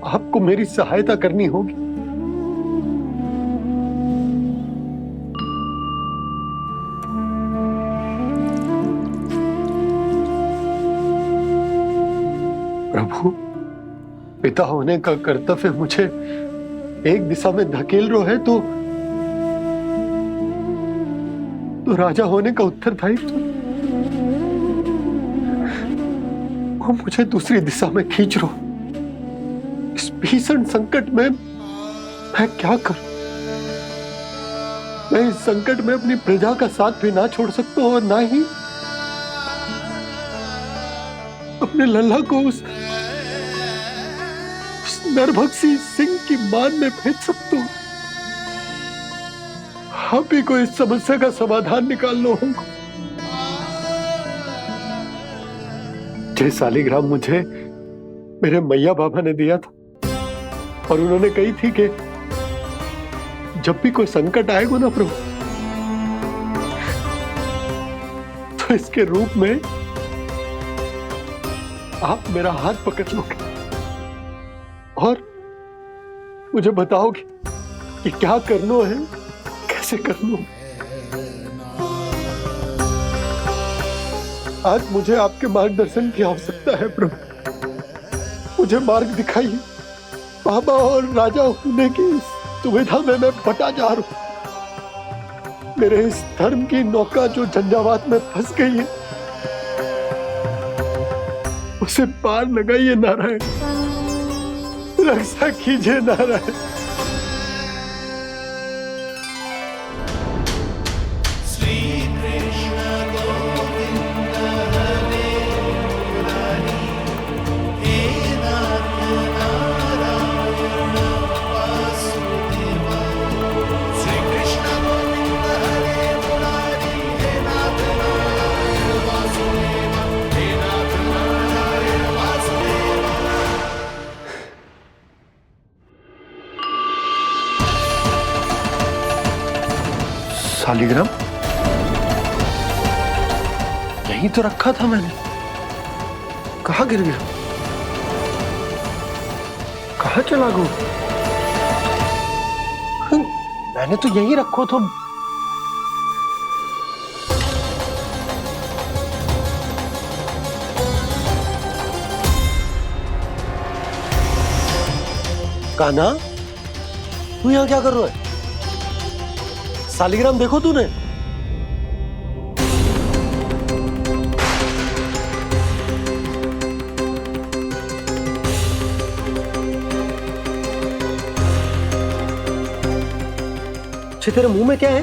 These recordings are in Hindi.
आपको मेरी सहायता करनी होगी। प्रभु, पिता होने का कर्तव्य मुझे एक दिशा में धकेल रहे है तो राजा होने का उत्तरदायित्व वो मुझे दूसरी दिशा में खींच रहा। इस भीषण संकट में मैं क्या करूं? मैं इस संकट में अपनी प्रजा का साथ भी ना छोड़ सकता हूं और ना ही अपने लल्ला को उस नरभक्षी सिंह की मान में भेज सकता हूं। आप ही को इस समस्या का समाधान निकालना होगा। जय शालिग्राम मुझे मेरे मैया बाबा ने दिया था और उन्होंने कही थी कि जब भी कोई संकट आएगा ना प्रभु, तो इसके रूप में आप मेरा हाथ पकड़ लोगे और मुझे बताओगे कि क्या करना है, कैसे करना है। आज मुझे आपके मार्गदर्शन की आवश्यकता है प्रभु। मुझे मार्ग दिखाइए। बाबा और राजा होने की सुविधा में मैं बटा जा रहा हूं। मेरे इस धर्म की नौका जो झंझावात में फंस गई है, उसे पार लगाइए नारायण। रक्षा कीजिए नारायण। शालिग्राम यहीं तो रखा था मैंने। कहाँ गिर गया? कहाँ चला गया? मैंने तो यहीं रखो था। कान्हा, तू यहाँ क्या कर रहा है? शालिग्राम देखो तूने? तेरे मुंह में क्या है?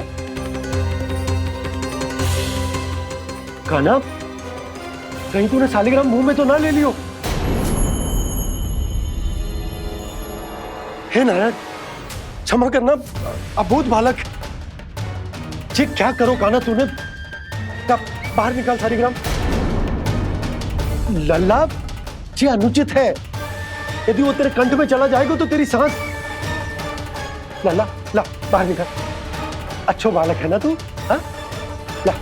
कान्हा, कहीं तूने शालिग्राम मुंह में तो ना ले लियो? हे नारायण, क्षमा करना, अबोध बालक। जी क्या करो कान्हा तूने? बाहर निकाल शालिग्राम। लल्ला, जी अनुचित है। यदि वो तेरे कंठ में चला जाएगा तो तेरी सांस। लल्ला, ला बाहर निकाल। अच्छो बालक है ना तू? हाँ? ला।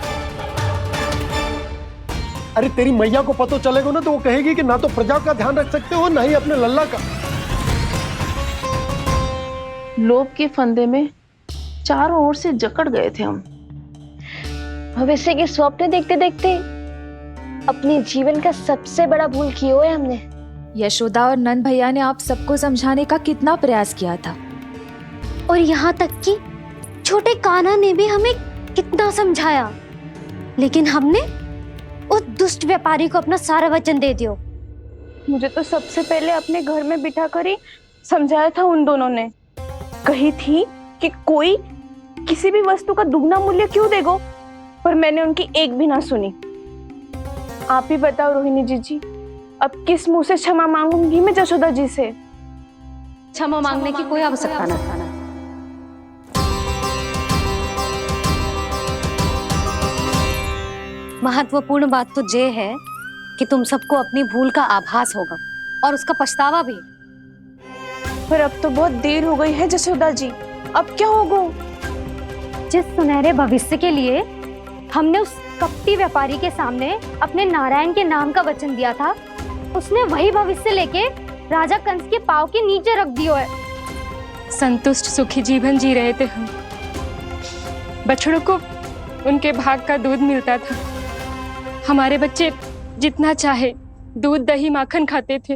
अरे तेरी मैया को पता चलेगा ना तो वो कहेगी कि ना तो प्रजा का ध्यान रख सकते हो ना ही अपने लल्ला का। लोभ के फंदे में चारों ओर से जकड़ गए थे हम। भविष्य के स्वप्न देखते देखते अपने जीवन का सबसे बड़ा भूल किया है हमने। यशोदा और नंद भैया ने आप सबको समझाने का कितना प्रयास किया था, और यहाँ तक कि छोटे कान्हा ने भी हमें कितना समझाया, लेकिन हमने उस दुष्ट व्यापारी को अपना सारा वचन दे दिया। मुझे तो सबसे पहले अपने घर में बिठा कर ही समझाया था उन दोनों ने। कही थी कि कोई किसी भी वस्तु का दुगना मूल्य क्यों देगा, पर मैंने उनकी एक भी ना सुनी। आप ही बताओ रोहिणी जी, अब किस मुंह से क्षमा मांगूंगी मैं जशोदा जी से? क्षमा मांगने की कोई आवश्यकता न था। महत्वपूर्ण बात तो ये है कि तुम सबको अपनी भूल का आभास होगा और उसका पछतावा भी। पर अब तो बहुत देर हो गई है जशोदा जी, अब क्या होगा? जिस सुनहरे भविष्य के लिए हमने उस कपटी व्यापारी के सामने अपने नारायण के नाम का वचन दिया था, उसने वही भविष्य लेके राजा कंस के पाँव के नीचे रख दियो है। संतुष्ट सुखी जीवन जी रहे थे हम। बछड़ों को उनके भाग का दूध मिलता था। हमारे बच्चे जितना चाहे दूध दही माखन खाते थे।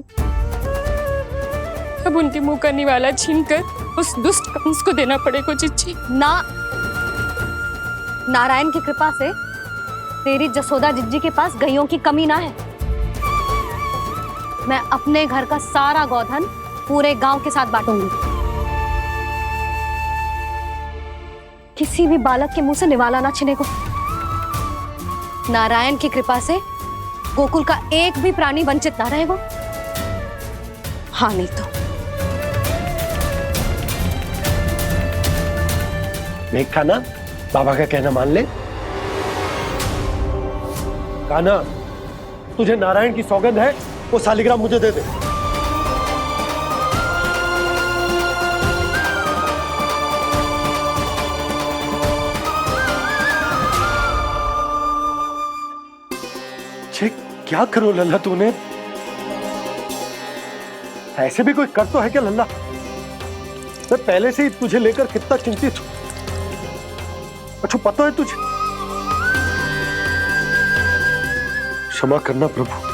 अब उनके मुंह का निवाला छीनकर उस दुष्ट कंस को देना पड़ेगा चिच्ची। ना, नारायण की कृपा से तेरी जसोदा जिज्जी के पास गैयों की कमी ना है। मैं अपने घर का सारा गोधन पूरे गांव के साथ बांटूंगी। किसी भी बालक के मुंह से निवाला ना छिने को। नारायण की कृपा से गोकुल का एक भी प्राणी वंचित ना रहेगा। हाँ नहीं तो देख कान्हा, बाबा का कहना मान ले। कान्हा, तुझे नारायण की सौगंध है, वो शालिग्राम मुझे दे दे। ये क्या करो लल्ला तूने? ऐसे भी कोई कर तो है क्या लल्ला? मैं पहले से ही तुझे लेकर कितना चिंतित हूं। अच्छा पता है तुझे? क्षमा करना प्रभु।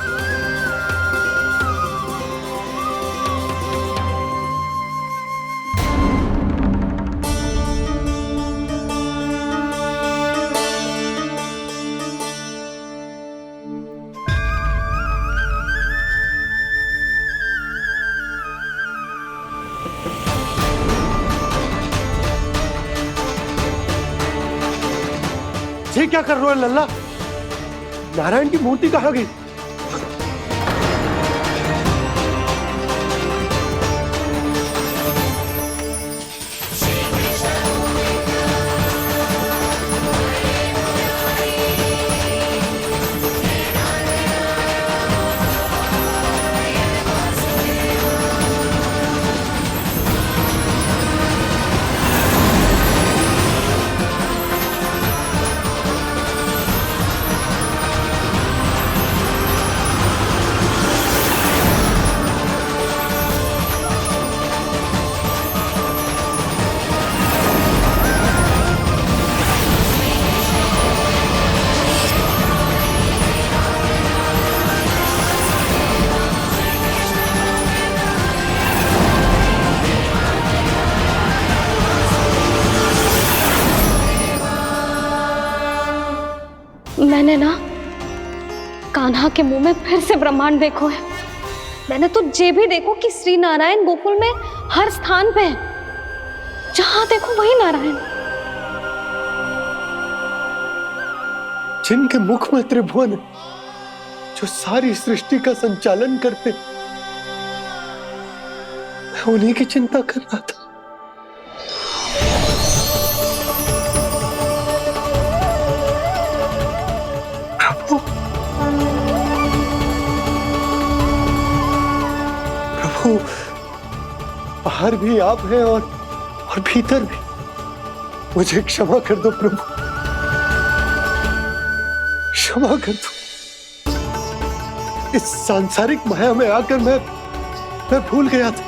ये क्या कर रहे हो लल्ला? नारायण की मूर्ति कहाँ गई? मैंने ना कान्हा के मुंह में फिर से ब्रह्मांड देखो है। मैंने तो ये भी देखो कि श्री नारायण गोकुल में हर स्थान पे है। जहां देखो वही नारायण। जिनके मुख में त्रिभुवन है, जो सारी सृष्टि का संचालन करते, मैं उन्हीं की चिंता कर रहा था। प्रभु, बाहर भी आप हैं और भीतर भी। मुझे क्षमा कर दो प्रभु, क्षमा कर दो। इस सांसारिक माया में आकर मैं भूल गया था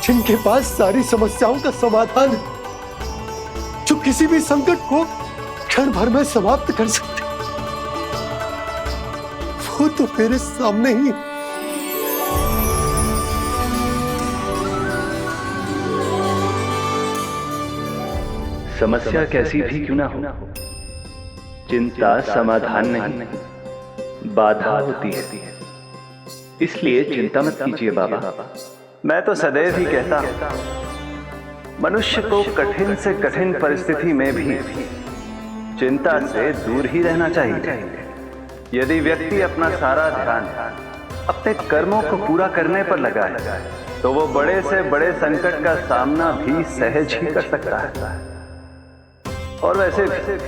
जिनके पास सारी समस्याओं का समाधान है, जो किसी भी संकट को क्षण भर में समाप्त कर सकते, वो तो मेरे सामने ही है। समस्या कैसी भी क्यों ना हो, चिंता समाधान नहीं, बाधा होती है। इसलिए चिंता मत कीजिए बाबा। मैं तो सदैव ही कहता हूं, मनुष्य को कठिन से कठिन परिस्थिति में भी चिंता से दूर ही रहना चाहिए। यदि व्यक्ति अपना सारा ध्यान अपने कर्मों को पूरा करने पर लगाए, तो वो बड़े से बड़े संकट का सामना भी सहज ही कर सकता है। और वैसे भी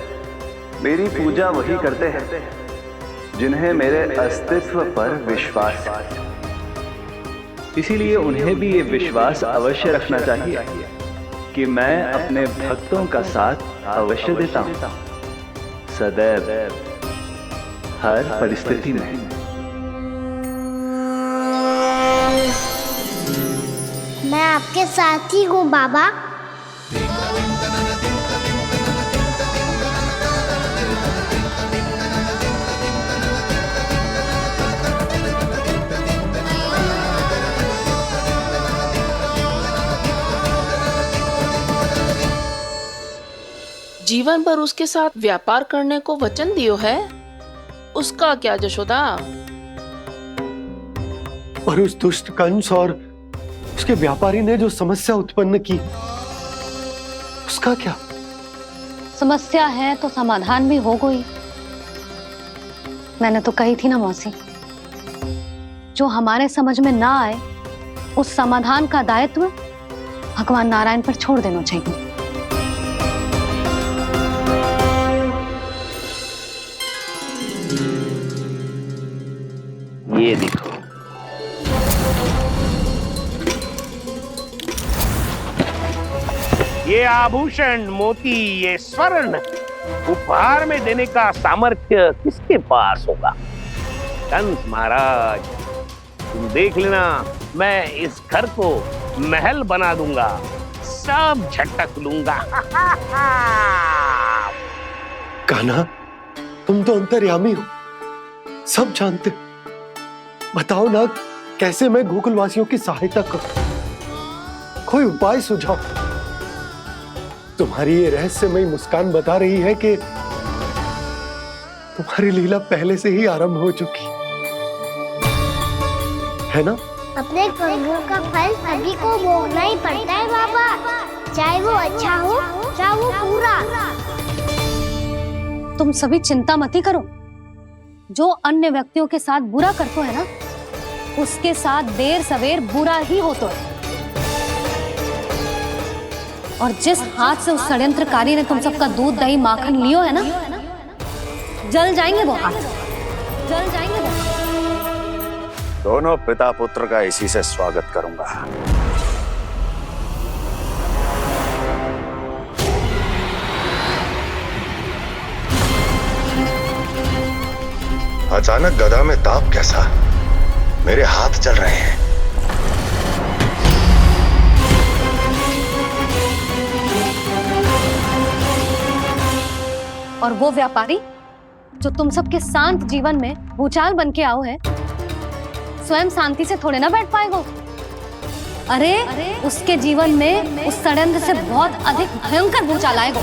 मेरी पूजा वही करते हैं जिन्हें मेरे अस्तित्व पर विश्वास है। इसीलिए उन्हें भी ये विश्वास अवश्य रखना चाहिए कि मैं अपने भक्तों का साथ अवश्य देता हूं, सदैव, हर परिस्थिति में। आपके साथ ही हूँ बाबा। जीवन भर उसके साथ व्यापार करने को वचन दियो है, उसका क्या यशोदा? और उस दुष्ट कंस और उसके व्यापारी ने जो समस्या उत्पन्न की, उसका क्या? समस्या है तो समाधान भी हो गई। मैंने तो कही थी ना मौसी, जो हमारे समझ में ना आए उस समाधान का दायित्व भगवान नारायण पर छोड़ देना चाहिए। ये देखो, ये आभूषण, मोती, ये स्वर्ण उपहार में देने का सामर्थ्य किसके पास होगा? कंस महाराज, तुम देख लेना, मैं इस घर को महल बना दूंगा, सब झटक लूंगा। कान्हा, तुम तो अंतर्यामी हो, सब जानते हो। बताओ ना, कैसे मैं गोकुलवासियों की सहायता करूं? कोई उपाय सुझाओ। तुम्हारी ये रहस्यमयी मुस्कान बता रही है कि तुम्हारी लीला पहले से ही आरंभ हो चुकी है ना? अपने कर्मों का फल सभी को भोगना ही पड़ता है बाबा, चाहे वो अच्छा हो चाहे वो बुरा। तुम सभी चिंता मत ही करो। जो अन्य व्यक्तियों के साथ बुरा करते है ना, उसके साथ देर सवेर बुरा ही होता है। और जिस हाथ से उस षड्यंत्रकारी ने तुम सबका दूध दही माखन लियो है ना, जल जाएंगे वो हाथ, जल जाएंगे वो हाथ। दोनों पिता पुत्र का इसी से स्वागत करूंगा। अचानक गदा में ताप कैसा? मेरे हाथ चल रहे हैं। और वो व्यापारी जो तुम सबके शांत जीवन में भूचाल बन के आओ है, स्वयं शांति से थोड़े ना बैठ पाएगा। अरे उसके जीवन में उस षड्यंत्र से बहुत अधिक भयंकर भूचाल आएगा।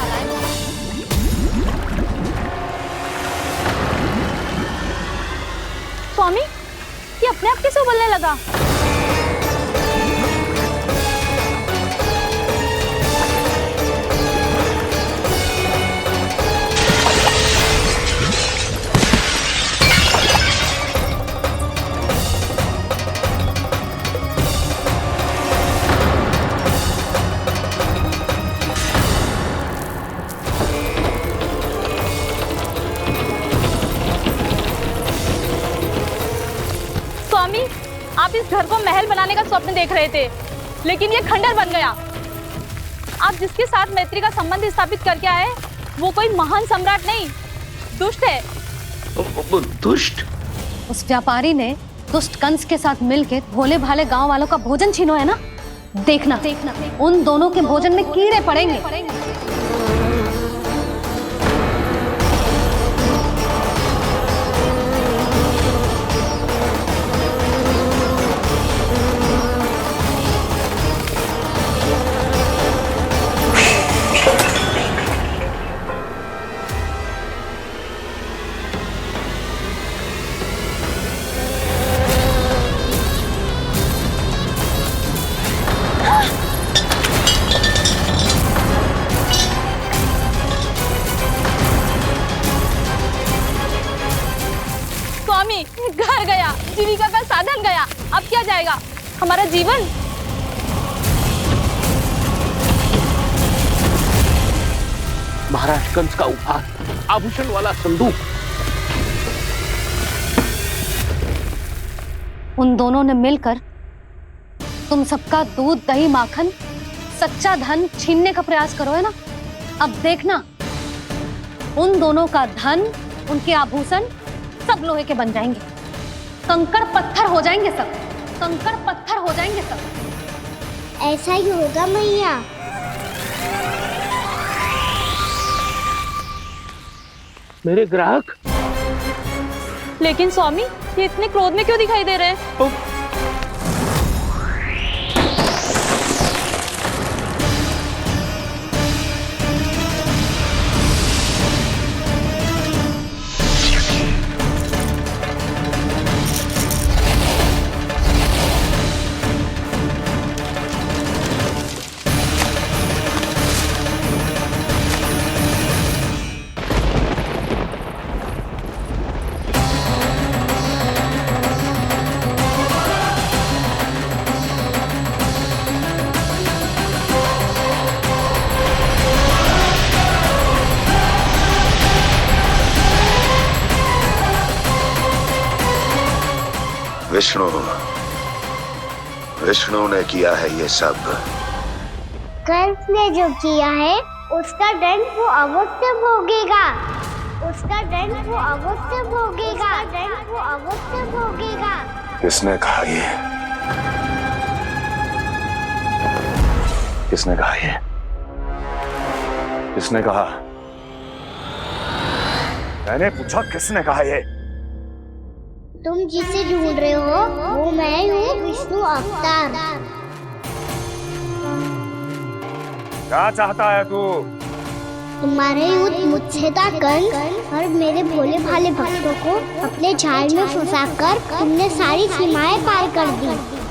स्वामी, ये अपने आप कैसे उबलने लगा? आप इस घर को महल बनाने का स्वप्न देख रहे थे, लेकिन ये खंडर बन गया। आप जिसके साथ मैत्री का संबंध स्थापित करके आए, वो कोई महान सम्राट नहीं, दुष्ट है। दुष्ट? उस व्यापारी ने दुष्ट कंस के साथ मिलकर भोले भाले गांव वालों का भोजन छीनो है ना। देखना उन दोनों के भोजन में कीड़े पड़ेंगे। घर गया, जीविका का साधन गया, अब क्या जाएगा हमारा जीवन? महाराज कंस का उपहार, आभूषण वाला संदूक। उन दोनों ने मिलकर तुम सबका दूध दही माखन सच्चा धन छीनने का प्रयास करो है ना। अब देखना उन दोनों का धन, उनके आभूषण सब लोहे के बन जाएंगे, कंकड़ पत्थर हो जाएंगे सब, कंकड़ पत्थर हो जाएंगे सब। ऐसा ही होगा मैया। मेरे ग्राहक। लेकिन स्वामी, ये इतने क्रोध में क्यों दिखाई दे रहे हैं? विष्णु ने किया है ये सब। कंस ने जो किया है उसका दंड वो अवश्य भोगेगा। उसका दंड वो अवश्य भोगेगा। दंड वो अवश्य भोगेगा। किसने कहा ये? किसने कहा ये? किसने कहा? मैंने पूछा किसने कहा ये? तुम जिसे ढूंढ रहे हो वो मैं हूँ, विष्णु अवतार। क्या चाहता है तू? तुम्हारे युद्ध मुझसे था कंस, और मेरे भोले भाले भक्तों को अपने जाल में फंसाकर तुमने सारी सीमाएं पार कर दी।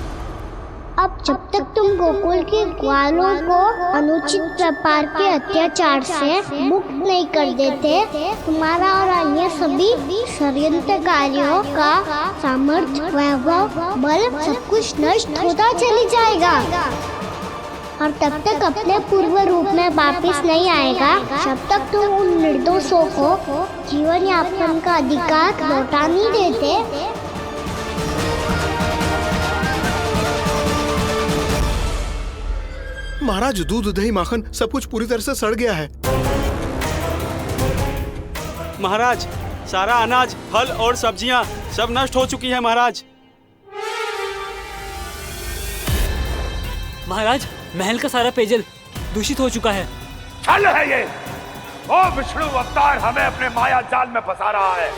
अब जब तक तुम गोकुल के ग्वालों को अनुचित प्रकार के अत्याचार से मुक्त नहीं कर देते, तुम्हारा और अन्य सभी षड्यंत्रकारियों का सामर्थ्य, वैभव, बल सब कुछ नष्ट होता चली जाएगा। और तब तक अपने पूर्व रूप में वापस नहीं आएगा जब तक तुम उन निर्दोषों को जीवन यापन का अधिकार लौटा नहीं देते। महाराज, दूध, दही, माखन सब कुछ पूरी तरह से सड़ गया है। महाराज, सारा अनाज, फल और सब्जियां सब नष्ट हो चुकी है महाराज। महाराज, महल का सारा पेयजल दूषित हो चुका है। छल है ये। ओ विष्णु अवतार हमें अपने माया जाल में फंसा रहा है।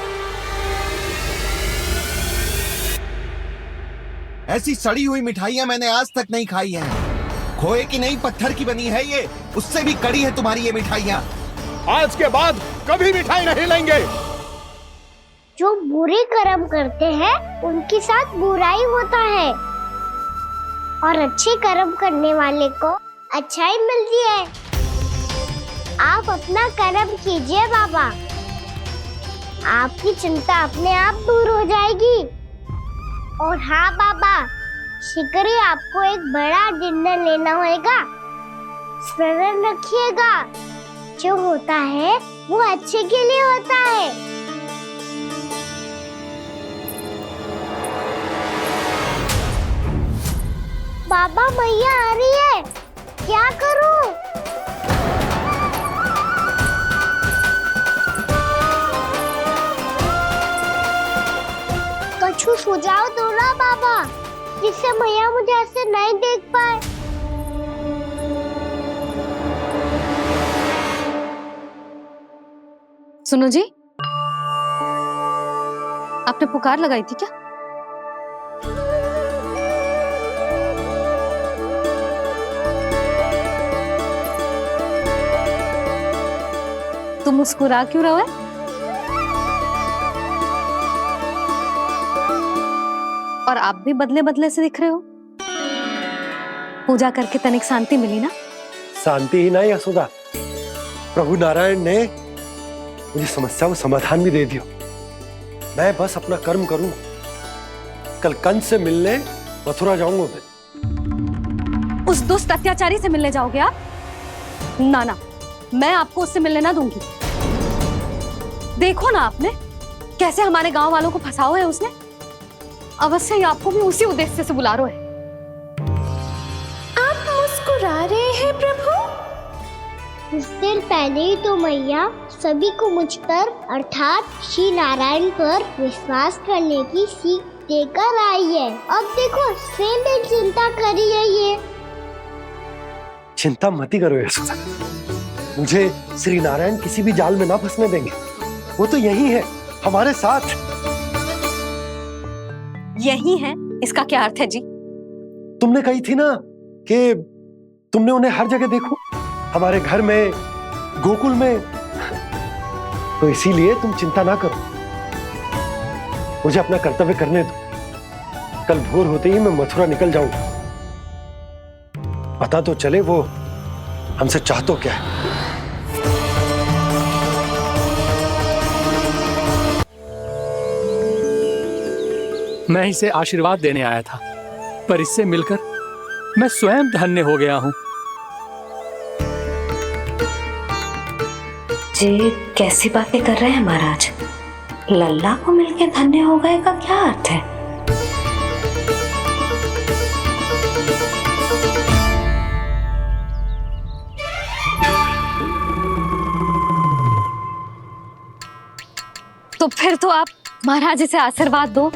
ऐसी सड़ी हुई मिठाइयां मैंने आज तक नहीं खाई हैं। खोए की नहीं, पत्थर की बनी है ये, उससे भी कड़ी है तुम्हारी ये मिठाइयां। आज के बाद कभी मिठाई नहीं लेंगे। जो बुरे कर्म करते हैं उनके साथ बुराई होता है, और अच्छे कर्म करने वाले को अच्छाई मिलती है। आप अपना कर्म कीजिए बाबा, आपकी चिंता अपने आप दूर हो जाएगी। और हाँ बाबा, शीघ्र ही आपको एक बड़ा निर्णय लेना होगा। स्मरण रखिएगा, जो होता है वो अच्छे के लिए होता है। बाबा, मैया आ रही है, क्या करूं? कछु सुझाव दो ना बाबा, जिससे मैया मुझे ऐसे नहीं देख पाए। सुनो जी, आपने पुकार लगाई थी क्या? तुम मुस्कुरा क्यों रहे हो? और आप भी बदले बदले से दिख रहे हो। पूजा करके तनिक शांति मिली ना? शांति ही नहीं यशोदा, प्रभु नारायण ने मुझे समस्या को समाधान भी दे दिया। मैं बस अपना कर्म करूं। कल कंस से मिलने मथुरा जाऊंगा मैं। उस दुष्ट अत्याचारी से मिलने जाओगे आप? ना ना, मैं आपको उससे मिलने ना दूंगी। देखो ना आपने कैसे हमारे गांव वालों को फंसाओ है उसने। अवश्य ही आपको भी उसी उद्देश्य से बुला रहा है। आप मुस्कुरा रहे हैं प्रभु? कुछ देर पहले ही तो मैया सभी को मुझ पर अर्थात श्री नारायण पर विश्वास करने की सीख देकर आई है। अब देखो स्वयं चिंता करी है ये। चिंता मत ही करो यशोदा, मुझे श्री नारायण किसी भी जाल में ना फंसने देंगे। वो तो यही है हमारे साथ। यही है, इसका क्या अर्थ है जी? तुमने कही थी ना कि तुमने उन्हें हर जगह देखो, हमारे घर में, गोकुल में, तो इसीलिए तुम चिंता ना करो, मुझे अपना कर्तव्य करने दो। कल भोर होते ही मैं मथुरा निकल जाऊंगा। पता तो चले वो हमसे चाहतो क्या है। मैं इसे आशीर्वाद देने आया था, पर इससे मिलकर मैं स्वयं धन्य हो गया हूं। जी कैसी बातें कर रहे हैं महाराज? लल्ला को मिलके धन्य हो गए का क्या अर्थ है? तो फिर तो आप महाराज इसे आशीर्वाद दो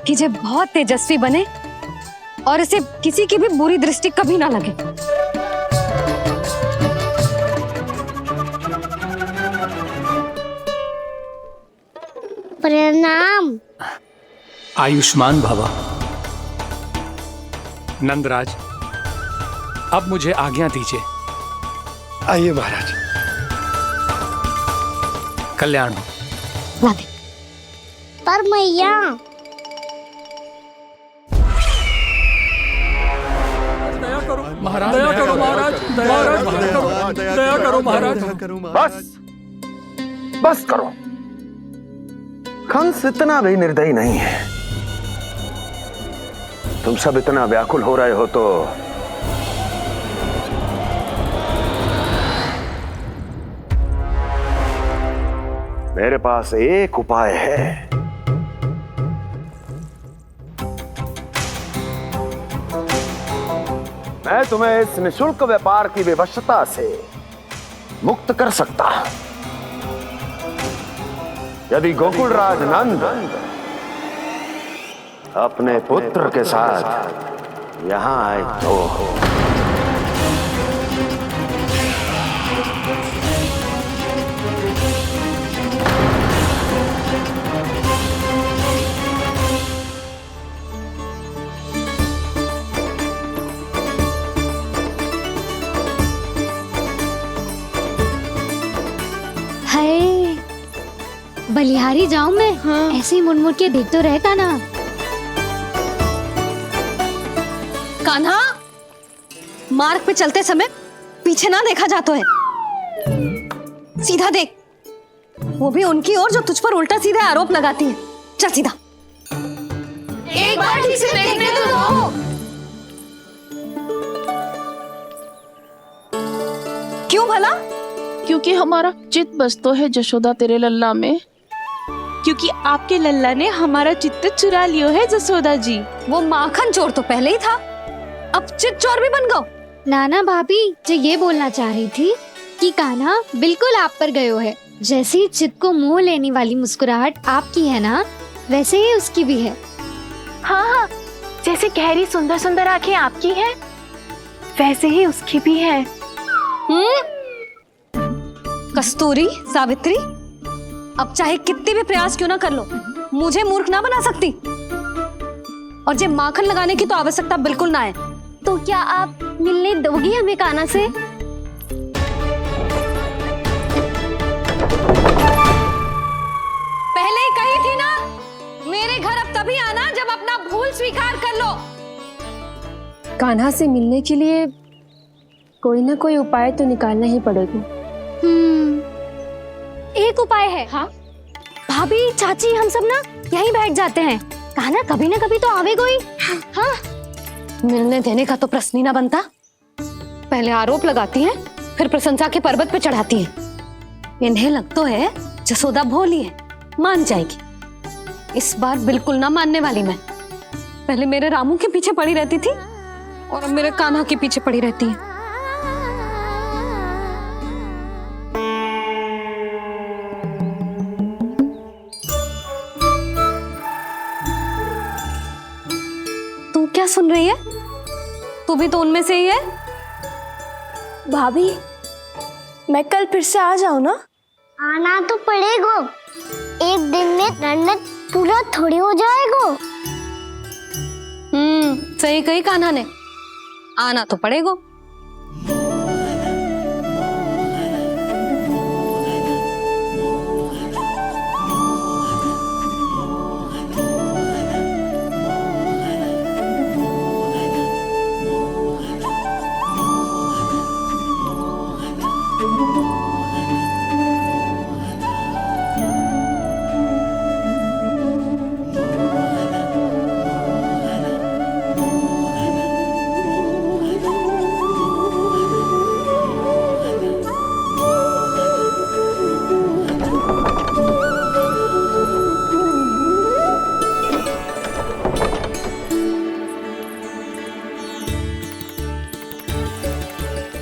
कि ये बहुत तेजस्वी बने और इसे किसी की भी बुरी दृष्टि कभी ना लगे। प्रणाम। आयुष्मान भवा। नंदराज, अब मुझे आज्ञा दीजिए। आइए महाराज। कल्याण हो। पर मैया, महाराज दया करो, महाराज दया करो महाराज। बस करो। कंस इतना भी निर्दयी नहीं है। तुम सब इतना व्याकुल हो रहे हो तो मेरे पास एक उपाय है। मैं तुम्हें इस निःशुल्क व्यापार की विवशता से मुक्त कर सकता। यदि गोकुलराज नंद अपने पुत्र के साथ यहां आए तो बलिहारी जाऊं मैं? हाँ। ऐसे ही मुड़ के देख तो रहे कान्हा। कान्हा, मार्ग पे चलते समय पीछे ना देखा जाता है, सीधा देख। वो भी उनकी ओर जो तुझ पर उल्टा सीधे आरोप लगाती है। चल सीधा। एक बार ठीक से देखने तो दो। क्यों भला? क्योंकि हमारा चित्त बसतो है जशोदा तेरे लल्ला में। क्योंकि आपके लल्ला ने हमारा चित्त चुरा लियो है जसोदा जी। वो माखन चोर तो पहले ही था, अब चित्त चोर भी बन गो। नाना भाभी जो ये बोलना चाह रही थी कि कान्हा बिल्कुल आप पर गयो है। जैसे ही चित्त को मोह लेने वाली मुस्कुराहट आपकी है ना, वैसे ही उसकी भी है। हाँ हाँ, जैसे गहरी सुंदर सुंदर आंखें आपकी हैं, वैसे ही उसकी भी है। कस्तूरी, सावित्री, अब चाहे कितने भी प्रयास क्यों ना कर लो, मुझे मूर्ख ना बना सकती। और जे माखन लगाने की तो आवश्यकता बिल्कुल ना है। तो क्या आप मिलने दोगी हमें कान्हा से? पहले ही कही थी ना, मेरे घर अब तभी आना जब अपना भूल स्वीकार कर लो। कान्हा से मिलने के लिए कोई ना कोई उपाय तो निकालना ही पड़ेगा। एक उपाय है। हाँ? भाभी, चाची, हम सब ना यहीं बैठ जाते हैं। कान्हा कभी ना कभी तो आवेगा ही। हाँ? मिलने देने का तो प्रश्न ही ना बनता। पहले आरोप लगाती हैं, फिर प्रशंसा के पर्वत पे चढ़ाती हैं। इन्हें लगता है जसोदा भोली है, मान जाएगी। इस बार बिल्कुल ना मानने वाली मैं। पहले मेरे रामू के पीछे पड़ी रहती थी और अब मेरे कान्हा के पीछे पड़ी रहती है। तू क्या सुन रही है? तू भी तो उनमें से ही है। भाभी, मैं कल फिर से आ जाऊँ ना? आना तो पड़ेगा। एक दिन में रन्नत पूरा थोड़ी हो जाएगा। सही कही कान्हा ने, आना तो पड़ेगा।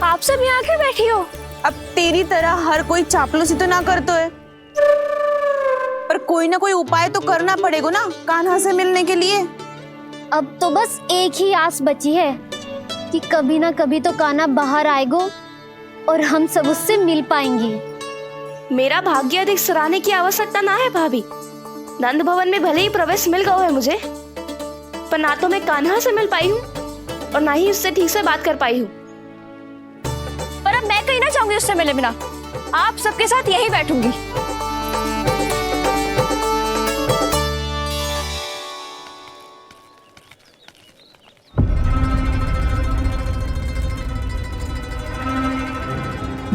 आप सब यहाँ के बैठी हो? अब तेरी तरह हर कोई चापलूसी तो ना करतो है, पर कोई ना कोई उपाय तो करना पड़ेगा ना कान्हा से मिलने के लिए। अब तो बस एक ही आस बची है कि कभी ना कभी तो कान्हा बाहर आएगा और हम सब उससे मिल पाएंगे। मेरा भाग्य अधिक सराहने की आवश्यकता ना है भाभी। नंद भवन में भले ही प्रवेश मिल गया है मुझे, पर ना तो मैं कान्हा से मिल पाई हूँ और ना ही उससे ठीक से बात कर पाई हूँ। पर अब मैं कहीं ना चाहूंगी उससे मिले बिना। आप सबके साथ यही बैठूंगी।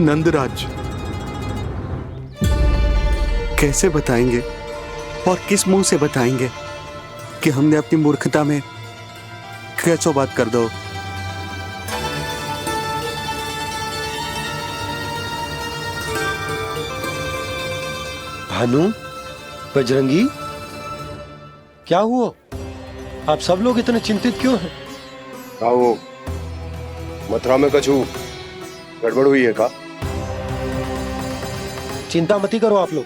नंदराज, कैसे बताएंगे और किस मुंह से बताएंगे कि हमने अपनी मूर्खता में कैसो बात कर दो। भानु, बजरंगी, क्या हुआ? आप सब लोग इतने चिंतित क्यों हैं? आओ, मथुरा में कछु गड़बड़ हुई है का? चिंता मती करो आप लोग,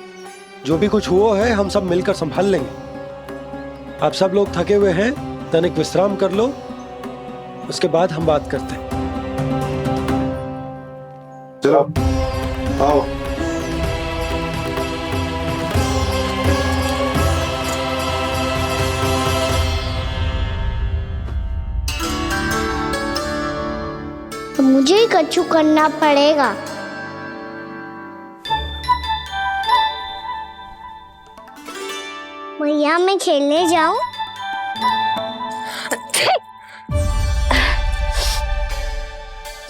जो भी कुछ हुआ है हम सब मिलकर संभाल लेंगे। आप सब लोग थके हुए हैं, तनिक विश्राम कर लो, उसके बाद हम बात करते हैं। चलो, आओ। मुझे ही कछु करना पड़ेगा। भैया मैं खेलने जाऊं?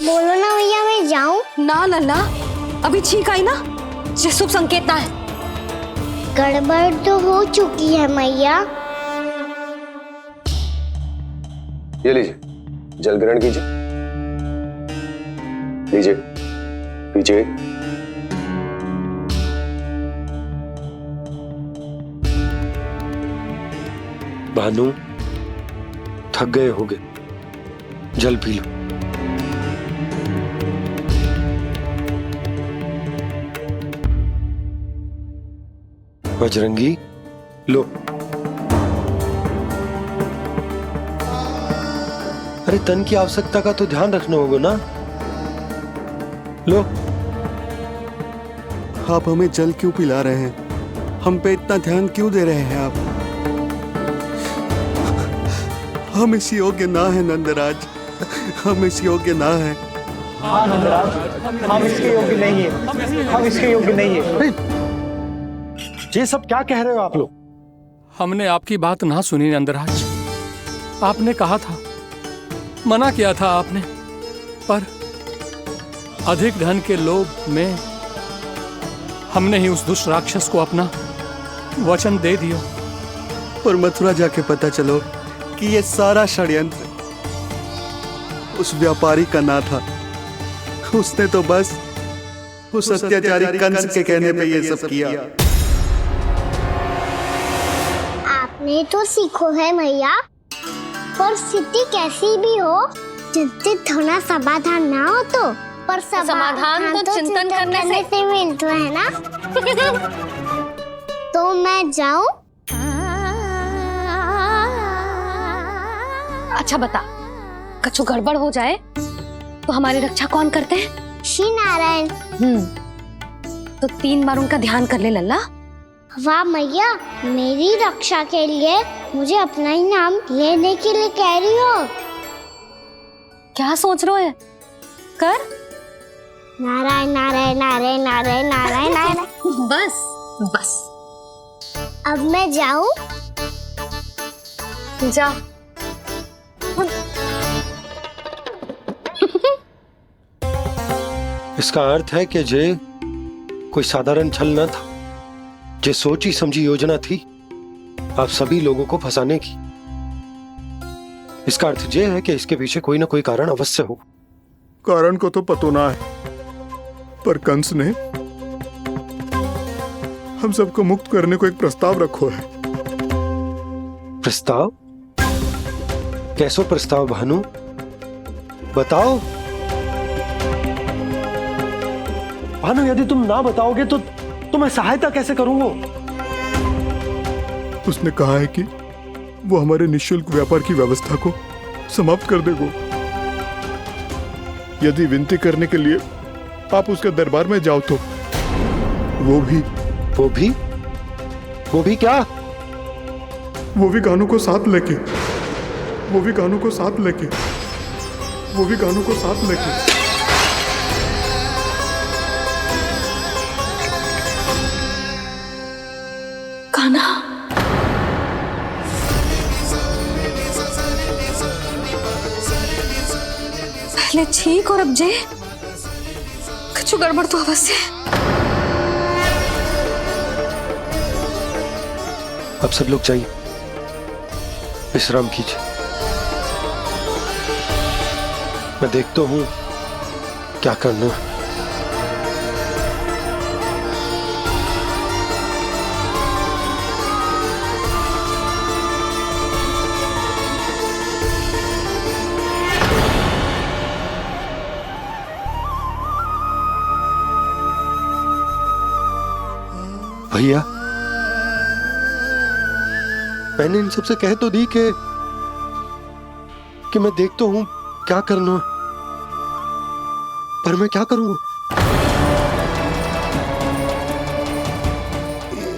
बोलो ना भैया मैं जाऊं? ना लल्ला, अभी छींक आई ना, ये शुभ संकेत ना है। गड़बड़ तो हो चुकी है मैया। ये लीजिए, जल ग्रहण कीजिए। लीजिए, पीछे। भानु, थक गए होगे, जल पी लो। बजरंगी, लो। अरे तन की आवश्यकता का तो ध्यान रखना होगा ना, लो। आप हमें जल क्यों पिला रहे हैं? हम पे इतना ध्यान क्यों दे रहे हैं आप? हम इस योग्य ना है नंदराज, हम इस योग्य ना है। हाँ नंदराज, हम इसके योग्य नहीं है, हम इसके योग्य नहीं है। ये सब क्या कह रहे हो आप लोग? हमने आपकी बात ना सुनी नंदराज। आपने कहा था, मना किया था आपने, पर अधिक धन के लोभ में हमने ही उस दुष्ट राक्षस को अपना वचन दे दिया। पर मथुरा जाके पता चलो कि ये सारा षड्यंत्र उस व्यापारी का ना था। उसने तो बस उस अत्याचारी कंस के कहने पे ये सब किया। आपने तो सीखो है भैया, पर स्थिति कैसी भी हो, चिंतित होना समाधान ना हो तो, पर समाधान तो चिंतन करने से मिलता है ना। तो मैं जाऊं? अच्छा बता, कछु गड़बड़ हो जाए तो हमारी रक्षा कौन करते हैं? श्री नारायण। तो 3 बार उनका ध्यान कर ले लल्ला। वाह मैया, मेरी रक्षा के लिए मुझे अपना ही नाम लेने के लिए कह रही हो? क्या सोच रहे हो? कर नारायण नारायण नारायण नारायण नारायण नारायण। बस बस। अब मैं जाऊं? जा। इसका अर्थ है कि जे कोई साधारण छल न था, जे सोची समझी योजना थी आप सभी लोगों को फंसाने की। इसका अर्थ ये है कि इसके पीछे कोई ना कोई कारण अवश्य हो। कारण को तो पतो ना है, पर कंस ने हम सबको मुक्त करने को एक प्रस्ताव रखो है। प्रस्ताव? कैसो प्रस्ताव भानु, बताओ। भानु, यदि तुम ना बताओगे तो मैं सहायता कैसे करूंगा? उसने कहा है कि वो हमारे निःशुल्क व्यापार की व्यवस्था को समाप्त कर देगा यदि विनती करने के लिए आप उसके दरबार में जाओ तो। वो भी क्या? वो भी गानों को साथ लेके, वो भी गानों को साथ लेके, वो भी गानों को साथ लेके। कान्हा, पहले ठीक और अब जे कुछ गड़बड़ तो अवश्य। अब सब लोग जाइए, विश्राम कीजिए। मैं देखता हूं क्या करना है। भैया, मैंने इन सबसे कह तो दी कि मैं देखता हूं क्या करना, पर मैं क्या करूंगा?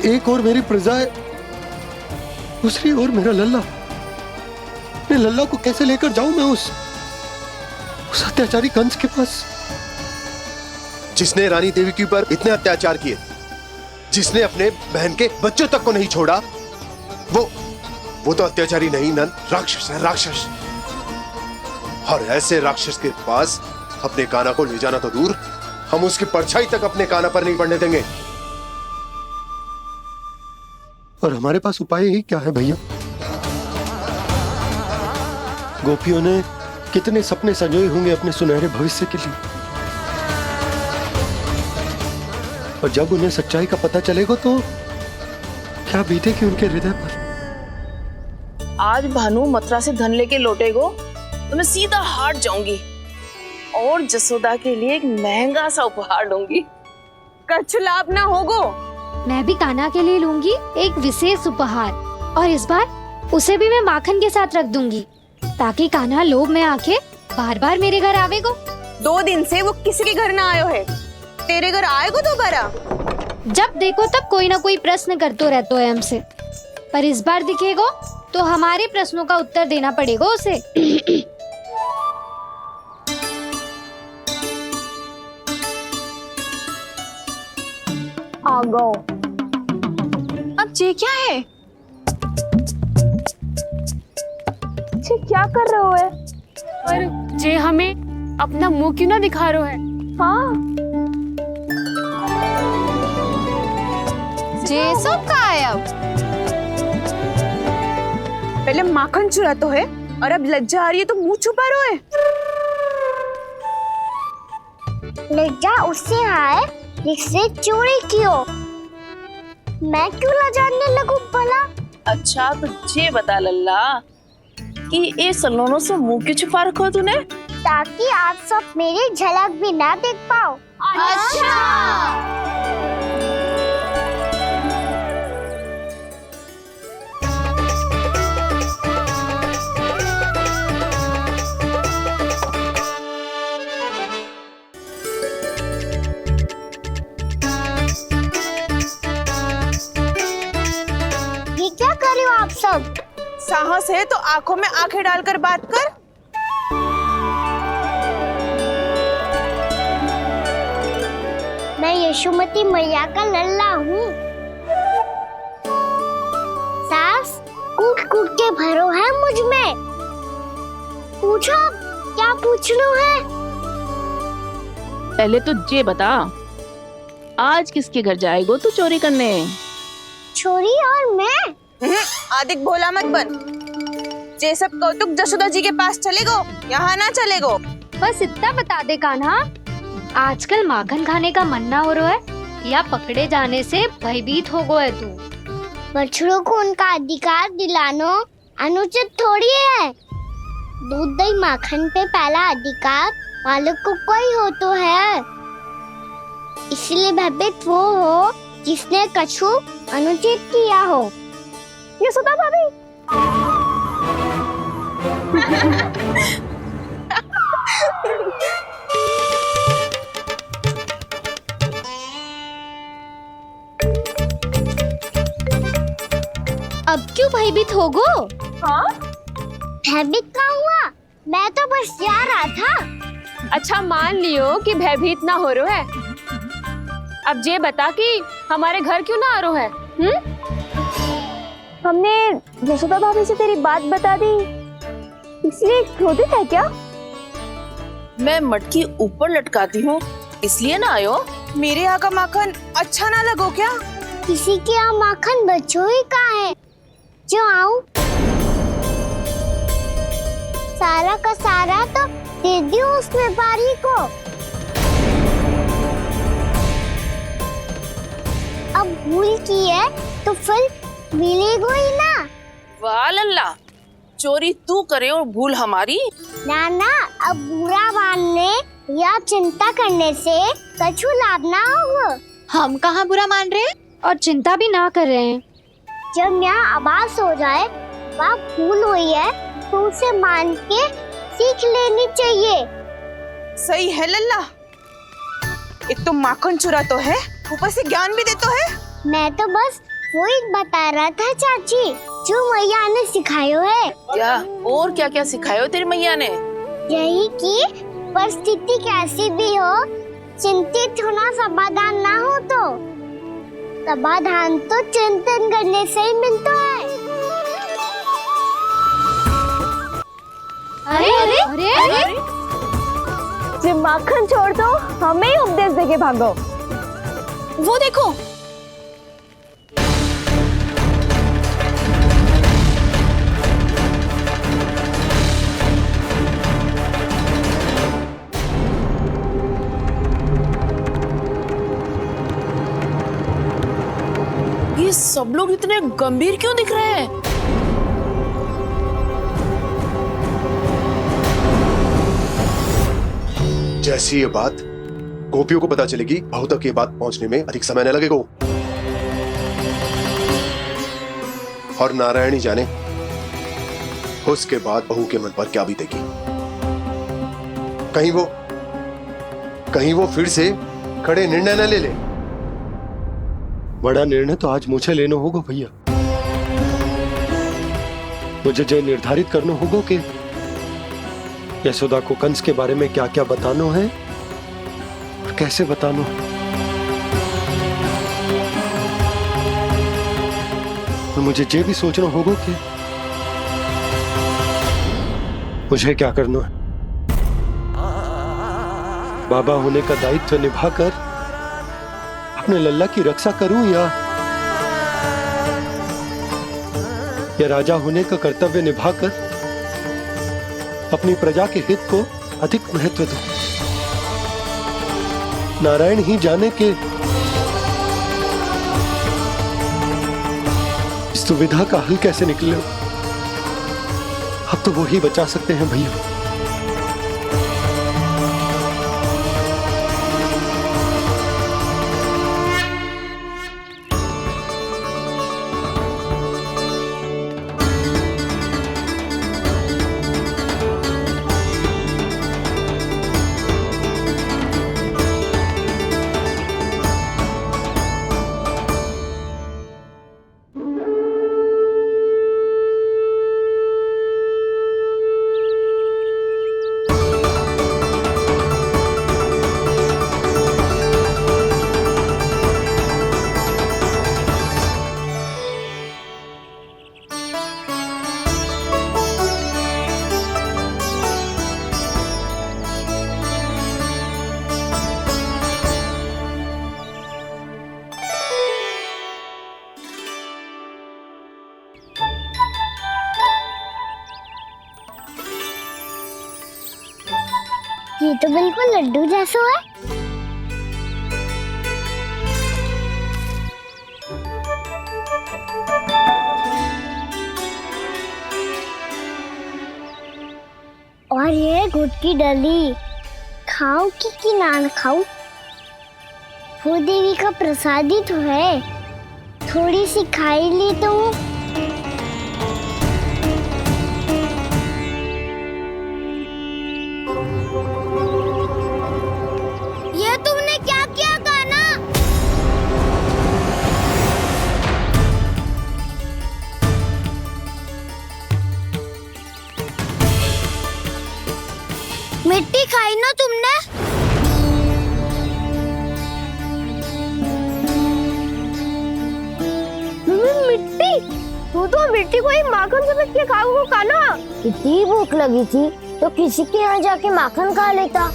एक और मेरी प्रजा है, दूसरी ओर मेरा लल्ला। मैं लल्ला को कैसे लेकर जाऊं मैं उस अत्याचारी कंस के पास? जिसने रानी देवी के ऊपर इतने अत्याचार किए, जिसने अपने बहन के बच्चों तक को नहीं छोड़ा, वो तो अत्याचारी नहीं नंद, राक्षस है, राक्षस। और ऐसे राक्षस के पास अपने कान्हा को ले जाना तो दूर, हम उसकी परछाई तक अपने कान्हा पर नहीं पड़ने देंगे। और हमारे पास उपाय ही क्या है भैया? गोपियों ने कितने सपने संजोए होंगे अपने सुनहरे भविष्य के लिए, और जब उन्हें सच्चाई का पता चलेगा तो क्या बीतेगी उनके हृदय पर? आज भानु मथुरा से धन लेके लौटेगो तो मैं सीधा हाट जाऊंगी और जसोदा के लिए एक महंगा सा उपहार दूंगी। कछ लाभ ना होगो। मैं भी कान्हा के लिए लूंगी एक विशेष उपहार, और इस बार उसे भी मैं माखन के साथ रख दूंगी, ताकि कान्हा लोभ में आके बार बार मेरे घर आवेगो। 2 दिन से वो किसी के घर ना आयो है, तेरे घर आएगो दोबारा? जब देखो तब कोई ना कोई प्रश्न करते रहते हो हमसे, पर इस बार दिखेगो तो हमारे प्रश्नों का उत्तर देना पड़ेगा उसे। आ गो। अब ये क्या है? ये क्या कर रहे हो है? पर जे हमें अपना मुंह क्यों ना दिखा रहे है? हाँ, जे सब का है अब? पहले माखन चुरा तो है और अब लज्जा आ रही है तो मुंह छुपा रहे है। लज्जा उससे है जिससे चोरी कियो। मैं क्यों लजाने लगूं भला? अच्छा तो ये बता लल्ला कि ये सलोनों से मुंह क्यों छुपा रखो तूने? ताकि आप सब मेरी झलक भी ना देख पाओ। अच्छा। साहस है तो आंखों में आंखें डालकर बात कर। मैं यशोमती मैया का लल्ला हूँ। सास कूट कूट के भरो है मुझ में। पूछो क्या पूछना है? पहले तो ये बता, आज किसके घर जाएगो तू चोरी करने? छोरी और मैं? आदिक भोला मत बन। जे सब कौतुक जसोदा जी के पास चलेगो, यहाँ ना चलेगो। बस इतना बता दे कान्हा, आजकल माखन खाने का मन ना हो रहा है या पकड़े जाने से भयभीत हो गया है तू? बछड़ों को उनका अधिकार दिलाना अनुचित थोड़ी है। दूध दही माखन पे पहला अधिकार मालिक को कोई हो तो है। इसलिए भयभीत वो हो जिसने कछु अनुचित किया हो। यशोदा भाभी। अब क्यों भयभीत हो गो? हाँ? भयभीत क्या हुआ? मैं तो बस जा रहा था। अच्छा मान लियो कि भयभीत ना हो रहा है। अब ये बता कि हमारे घर क्यों ना आ रहा है? हमने यशोदा भाभी से तेरी बात बता दी, इसलिए क्रोधित है क्या? मैं मटकी ऊपर लटकाती हूँ इसलिए ना आयो? मेरे यहाँ का माखन अच्छा ना लगो क्या? किसी के यहाँ माखन बच्चों ही कहाँ है जो आऊं? सारा का सारा तो दे दियो उस व्यापारी को। अब भूल की है तो फिर मिलेगो ही ना। वाह लल्ला, चोरी तू करे और भूल हमारी। ना ना, अब बुरा मानने या चिंता करने से कछु लाभ ना होगा। हम कहाँ बुरा मान रहे हैं और चिंता भी ना कर रहे हैं। जब यहाँ आभास हो जाए वह भूल हुई है तो उसे मान के सीख लेनी चाहिए। सही है लल्ला, एक तो माखन चुरा तो है, ऊपर से ज्ञान भी देता है। मैं तो बस वही बता रहा था चाची जो मैया ने सिखायो है। क्या और क्या क्या सिखायो तेरी मैया ने? यही कि परिस्थिति कैसी भी हो, चिंतित होना समाधान ना हो तो समाधान तो चिंतन करने से ही मिलता है। अरे अरे अरे, अरे? जब माखन छोड़ दो हमें ही उपदेश देके भागो। वो देखो, ये सब लोग इतने गंभीर क्यों दिख रहे हैं? जैसी ये बात गोपियों को पता चलेगी, बहू तक ये बात पहुंचने में अधिक समय न लगेगा। और नारायणी जाने उसके बाद बहू के मन पर क्या बीतेगी। कहीं वो फिर से खड़े निर्णय न ले ले। बड़ा निर्णय तो आज मुझे लेना होगा भैया। मुझे जो निर्धारित करना होगा कि यशोदा को कंस के बारे में क्या क्या बताना है और कैसे बताना है। और मुझे ये भी सोचना होगा कि मुझे क्या करना है। बाबा होने का दायित्व निभाकर अपने लल्ला की रक्षा करूं या राजा होने का कर्तव्य निभाकर अपनी प्रजा के हित को अधिक महत्व दूं। नारायण ही जाने के इस दुविधा का हल कैसे निकले। अब तो वो ही बचा सकते हैं भैया। ये तो बिल्कुल लड्डू जैसा है। और ये गुड़ की डली खाऊं कि ना खाऊं? वो देवी का प्रसाद ही तो है, थोड़ी सी खाई ली तो। ये तुमने क्या किया कान्हा? मिट्टी खाई ना तुमने? मिट्टी? तू तो मिट्टी को ही माखन से के खाओ कान्हा। कितनी भूख लगी थी तो किसी के यहाँ जाके माखन खा लेता।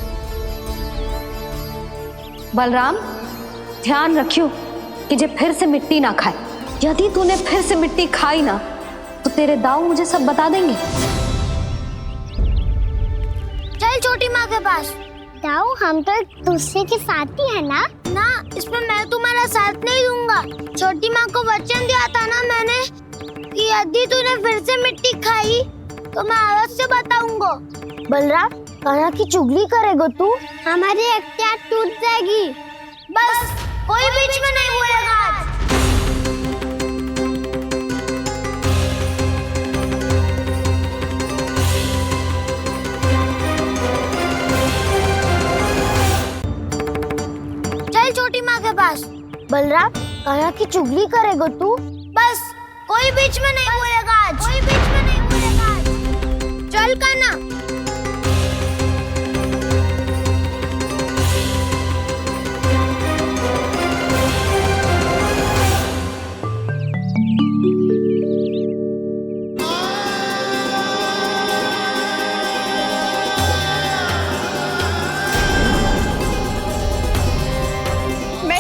बलराम, ध्यान रखियो कि जे फिर से मिट्टी ना खाए। यदि तूने फिर से मिट्टी खाई ना तो तेरे दाऊ मुझे सब बता देंगे। चल छोटी माँ के पास। दाऊ, हम तो एक दूसरे के साथी है ना? ना, इसमें मैं तुम्हारा साथ नहीं दूंगा। छोटी माँ को वचन दिया था ना मैंने कि यदि तूने फिर से मिट्टी खाई तो मैं अलग से बताऊंगा। बलराम, कान्हा की चुगली करेगा तू? हमारी अख्तियार टूट जाएगी। बस कोई बीच में नहीं बोलेगा आज। चल छोटी माँ के पास। बलराम, कान्हा की चुगली करेगा तू? बस कोई बीच में नहीं बोलेगा आज। कोई बीच में नहीं बोलेगा आज। चल कान्हा।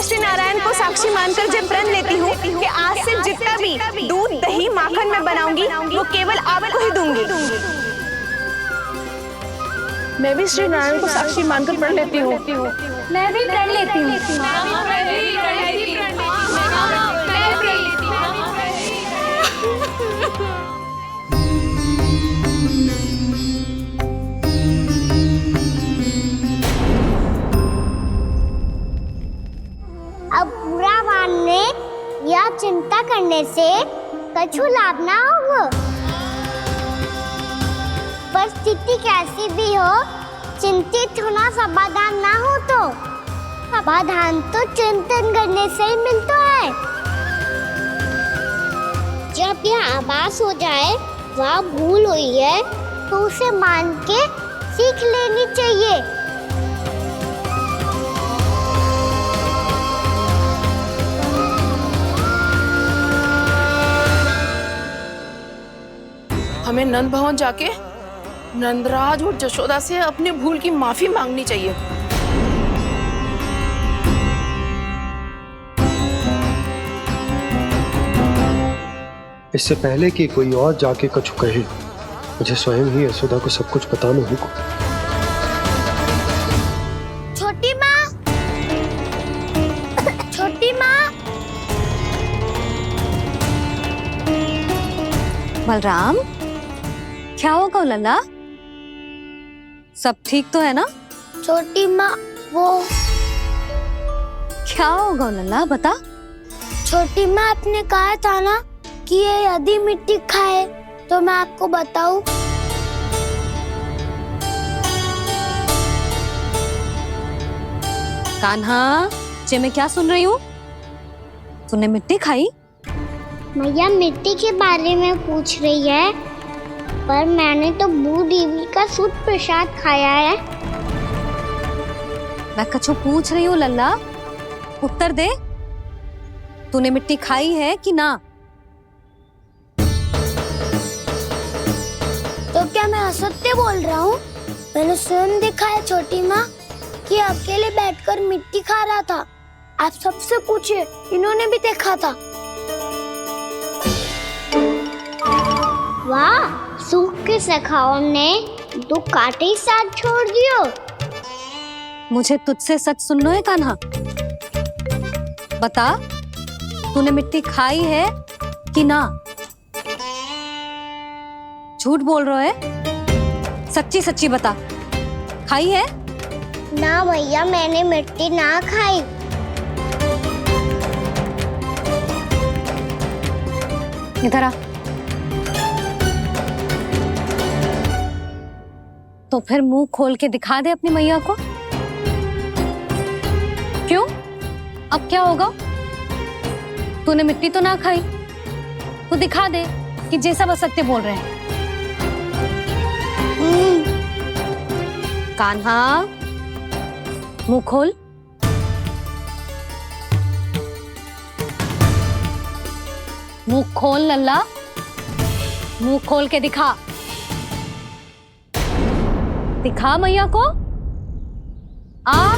श्री नारायण को साक्षी मानकर जब प्रण लेती हूँ कि आज से जितना भी दूध दही माखन मैं बनाऊंगी वो केवल आपको ही दूंगी। मैं भी श्री नारायण को साक्षी मानकर प्रण लेती हूँ। मैं भी प्रण लेती हूँ। अब बुरा मानने या चिंता करने से कछु लाभ ना होगा। परिस्थिति कैसी भी हो, चिंतित होना समाधान ना हो तो समाधान तो चिंतन करने से ही मिलता है। जब यह आभास हो जाए वह भूल हुई है तो उसे मान के सीख लेनी चाहिए। हमें नंद भवन जाके नंदराज और जशोदा से अपनी भूल की माफी मांगनी चाहिए। इससे पहले कि कोई और जाके कछु कहे, मुझे स्वयं ही यशोदा को सब कुछ बताना होगा। छोटी माँ, छोटी माँ। बलराम, क्या होगा लल्ला? सब ठीक तो है ना? छोटी माँ, वो क्या होगा लल्ला, बता। छोटी माँ, आपने कहा था ना कि ये यदि मिट्टी खाए तो मैं आपको बताऊं। कान्हा, जे मैं क्या सुन रही हूँ? तूने मिट्टी खाई? मैया मिट्टी के बारे में पूछ रही है, पर मैंने तो भू देवी का शुद्ध प्रसाद खाया है। मैं कछु पूछ रही हूँ लल्ला, उत्तर दे। तूने मिट्टी खाई है कि ना? तो क्या मैं असत्य बोल रहा हूँ? मैंने स्वयं देखा है छोटी माँ कि अकेले बैठकर मिट्टी खा रहा था। आप सबसे पूछिए, इन्होंने भी देखा था। वाह, सूख के सखाओं ने दो कांटे ही साथ छोड़ दियो। मुझे तुझसे सच सुनना है कान्हा। बता, तूने मिट्टी खाई है कि ना? झूठ बोल रहा है, सच्ची सच्ची बता, खाई है? ना भैया, मैंने मिट्टी ना खाई। इधर आ। तो फिर मुंह खोल के दिखा दे अपनी मैया को। क्यों? अब क्या होगा? तूने मिट्टी तो ना खाई, तो दिखा दे कि जैसा बस सत्य बोल रहे हैं। कान्हा, मुंह खोल। मुंह खोल लल्ला, मुंह खोल के दिखा। दिखा मैया को। आ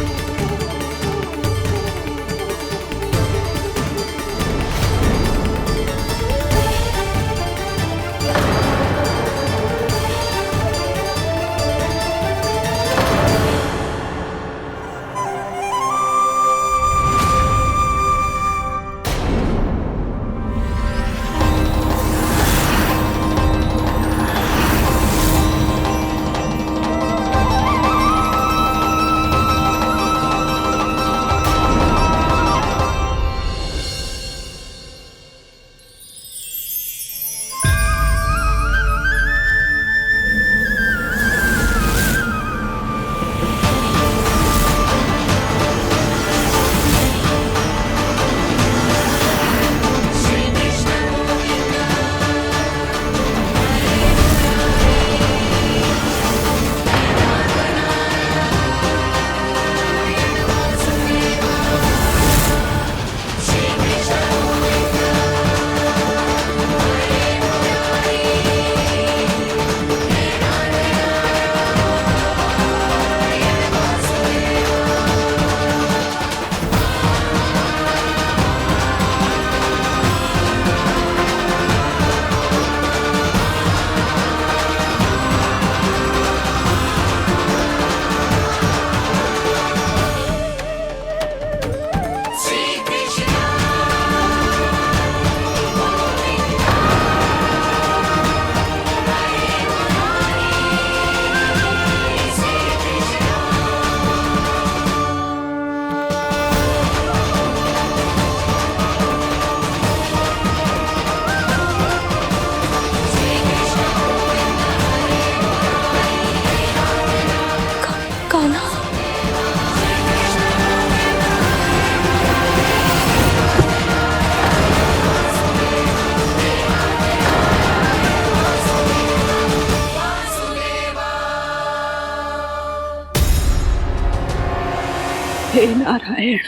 हे नारायण,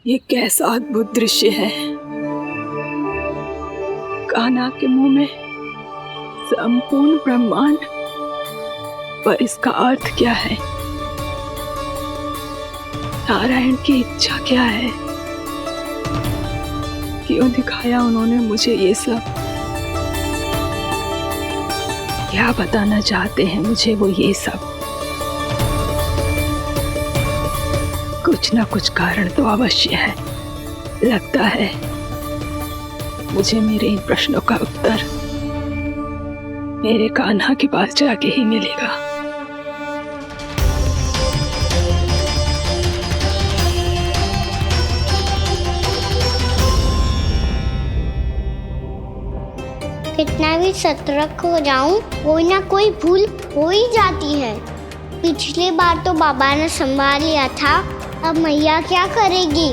ये कैसा अद्भुत दृश्य है। कान्हा के मुंह में संपूर्ण ब्रह्मांड, पर इसका अर्थ क्या है? नारायण की इच्छा क्या है? क्यों दिखाया उन्होंने मुझे ये सब? क्या बताना चाहते हैं मुझे वो ये सब? कुछ ना कुछ कारण तो अवश्य है। लगता है मुझे मेरे इन प्रश्नों का उत्तर मेरे कान्हा के पास जाके ही मिलेगा। कितना भी सतर्क हो जाऊं, कोई ना कोई भूल हो ही जाती है। पिछली बार तो बाबा ने संभाल लिया था, अब मैया क्या करेगी?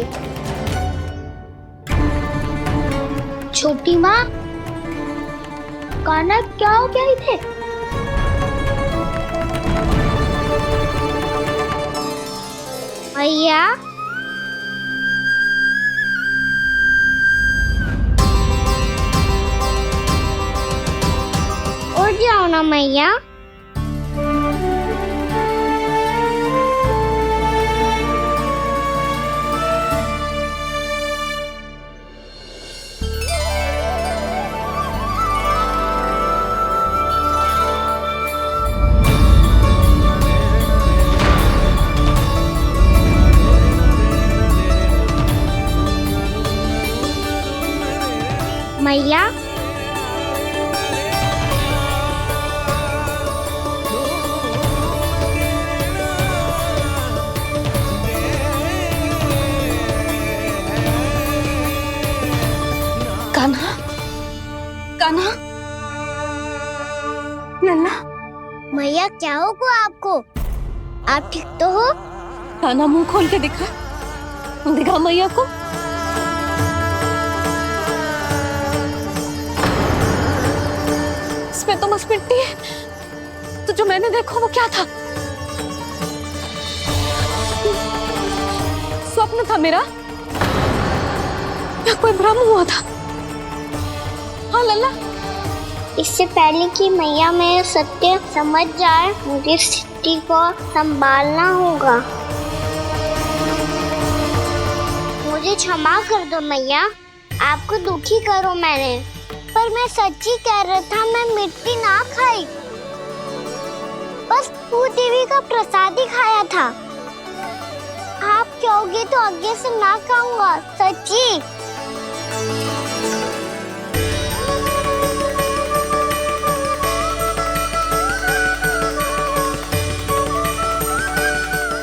छोटी माँ, कान्हा क्या हो गया इधर? मैया, उठ जाओ ना मैया। मैया। कान्हा, कान्हा, लल्ला। मैया क्या होगा आपको? आप ठीक तो हो? कान्हा मुंह खोल के दिखा, दिखा मैया को। इसमें तो बस मिट्टी है। तो जो मैंने देखा वो क्या था? स्वप्न था मेरा या कोई भ्रम हुआ था? हाँ लल्ला। इससे पहले कि मैया मेरे सत्य समझ जाए, मुझे स्थिति को संभालना होगा। मुझे क्षमा कर दो मैया, आपको दुखी करो मैंने, पर मैं सच्ची कह रहा था। मैं मिट्टी ना खाई, बस तू देवी का प्रसाद ही खाया था। आप कहोगे तो आगे से ना खाऊंगा, सच्ची।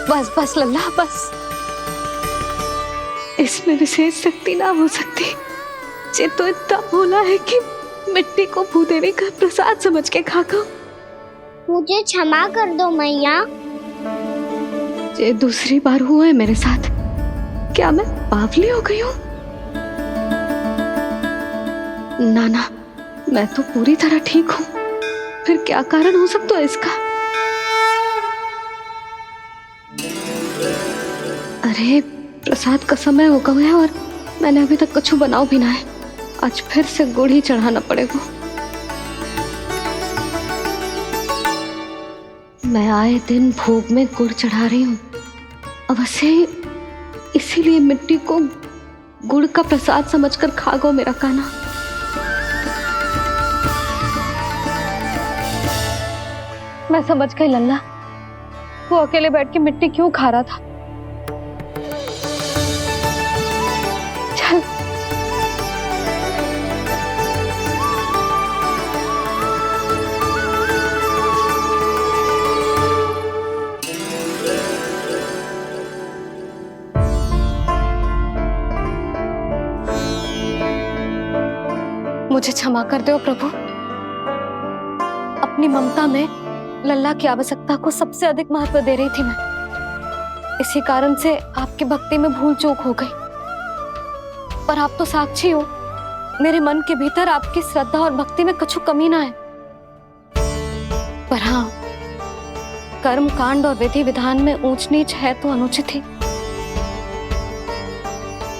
बस बस लल्ला, बस। इसमें विशेष शक्ति ना हो सकती। ये तो इतना भोला है कि मिट्टी को भूदेवी का प्रसाद समझ के खागा। मुझे क्षमा कर दो मैया। ये दूसरी बार हुआ है मेरे साथ। क्या मैं बावली हो गई हूँ? ना ना, मैं तो पूरी तरह ठीक हूँ। फिर क्या कारण हो सकता है इसका? अरे प्रसाद का समय हो गया है और मैंने अभी तक कुछ बनाओ भी ना है। आज फिर से गुड़ ही चढ़ाना पड़ेगा। मैं आए दिन भोग में गुड़ चढ़ा रही हूँ, अवश्य ही इसीलिए मिट्टी को गुड़ का प्रसाद समझकर खागो मेरा कान्हा। मैं समझ गई लल्ला, वो अकेले बैठ के मिट्टी क्यों खा रहा था। चल मुझे क्षमा कर दो प्रभु। अपनी ममता में लल्ला की आवश्यकता को सबसे अधिक महत्व दे रही थी मैं। इसी कारण से आपकी भक्ति में भूल चूक हो गई। पर आप तो साक्षी हो, मेरे मन के भीतर आपकी श्रद्धा और भक्ति में कुछ कमी ना है। पर हाँ, कर्म कांड और विधि विधान में ऊंच नीच है तो अनुचित ही।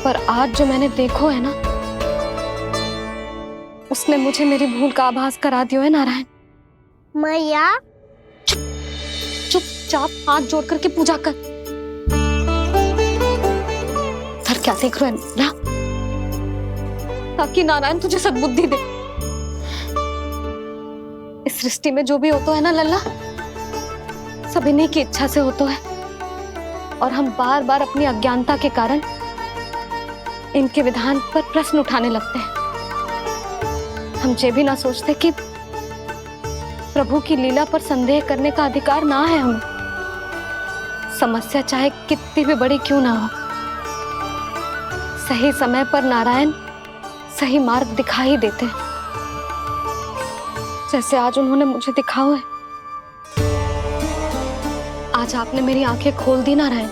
पर आज जो मैंने देखो है ना, उसने मुझे मेरी भूल का आभास करा दियो है नारायण। मैया चुपचाप हाथ जोड़ करके पूजा कर। सर क्या देख रहे हैं ना? ताकि नारायण तुझे सद्बुद्धि दे। इस सृष्टि में जो भी होता है ना लल्ला, सब इन्हीं की इच्छा से होता है। और हम बार बार अपनी अज्ञानता के कारण इनके विधान पर प्रश्न उठाने लगते हैं। हम ये भी ना सोचते कि प्रभु की लीला पर संदेह करने का अधिकार ना है हमें। समस्या चाहे कितनी भी बड़ी क्यों ना हो, सही समय पर नारायण सही मार्ग दिखा ही देते हैं, जैसे आज उन्होंने मुझे दिखाओ है। आज आपने मेरी आंखें खोल दी नारायण।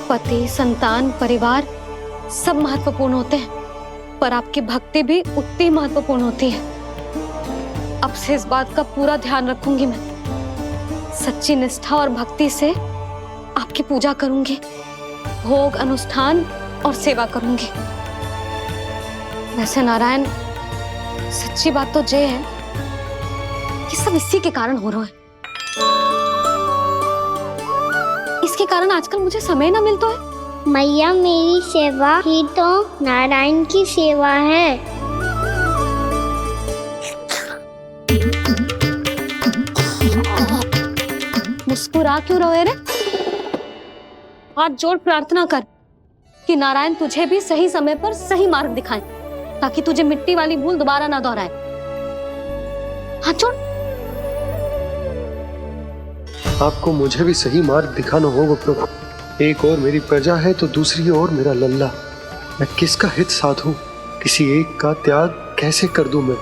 पति, संतान, परिवार सब महत्वपूर्ण होते हैं, पर आपकी भक्ति भी उतनी महत्वपूर्ण होती है। अब से इस बात का पूरा ध्यान रखूंगी मैं। सच्ची निष्ठा और भक्ति से आपकी पूजा करूंगी, भोग, अनुष्ठान और सेवा करूंगी। वैसे नारायण, सच्ची बात तो ये है कि सब इसी के कारण हो रहा है। इसके कारण आजकल मुझे समय ना मिलता है। मैया, मेरी सेवा ही तो नारायण की सेवा है। मुस्कुरा क्यों रहे रे? हाथ जोड़ प्रार्थना कर कि नारायण तुझे भी सही समय पर सही मार्ग दिखाएं। ताकि तुझे मिट्टी वाली भूल दोबारा ना दोहराए। हाथ छोड़। आपको मुझे भी सही मार्ग दिखाना होगा प्रभु। एक और मेरी प्रजा है तो दूसरी ओर मेरा लल्ला। मैं किसका हित साधूं? किसी एक का त्याग कैसे कर दूं मैं?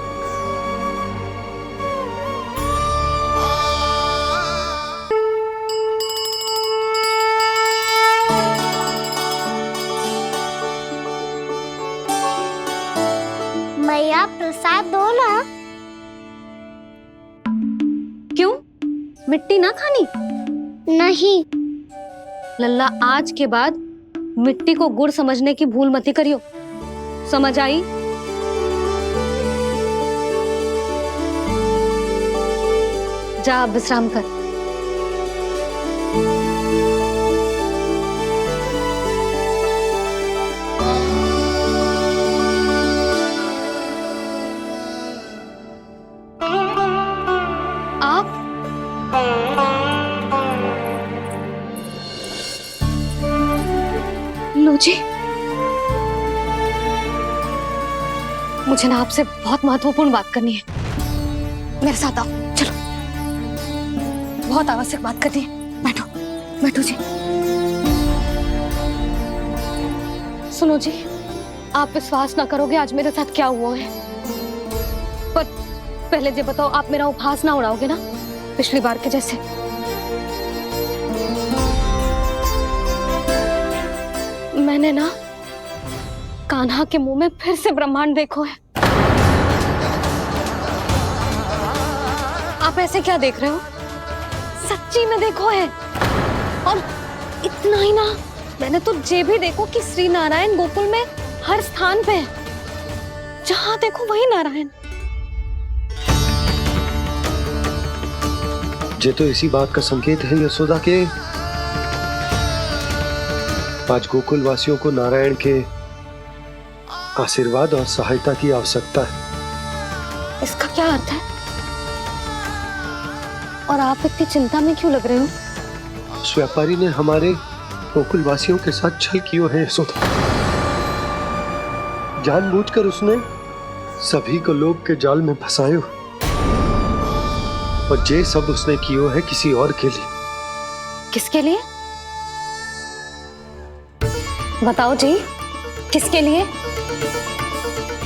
मैया प्रसाद दो ना। क्यों? मिट्टी ना खानी? नहीं। लल्ला, आज के बाद मिट्टी को गुड़ समझने की भूल मत करियो। समझ आई? जा अब विश्राम कर। लो जी, मुझे ना आपसे बहुत महत्वपूर्ण बात करनी है। मेरे साथ आओ, चलो। बहुत आवश्यक बात करनी है। बैठो, बैठो जी। सुनो जी, आप विश्वास ना करोगे आज मेरे साथ क्या हुआ है। पर पहले ये बताओ, आप मेरा उपहास ना उड़ाओगे ना पिछली बार के जैसे? मैंने ना कान्हा के मुंह में फिर से ब्रह्मांड देखो है। आप ऐसे क्या देख रहे हो? सच्ची में देखो है। और इतना ही ना, मैंने तो ये भी देखो कि श्री नारायण गोकुल में हर स्थान पे है। जहां देखो वही नारायण। ये तो इसी बात का संकेत है यशोदा के आज गोकुल वासियों को नारायण के आशीर्वाद और सहायता की आवश्यकता है। इसका क्या अर्थ है? और आप इतनी चिंता में क्यों लग रहे हो? उस व्यापारी ने हमारे गोकुल वासियों के साथ छल किया है यशोदा। जानबूझकर उसने सभी को लोभ के जाल में फंसायो। और ये सब उसने किया है किसी और के लिए। किसके लिए? बताओ जी, किसके लिए?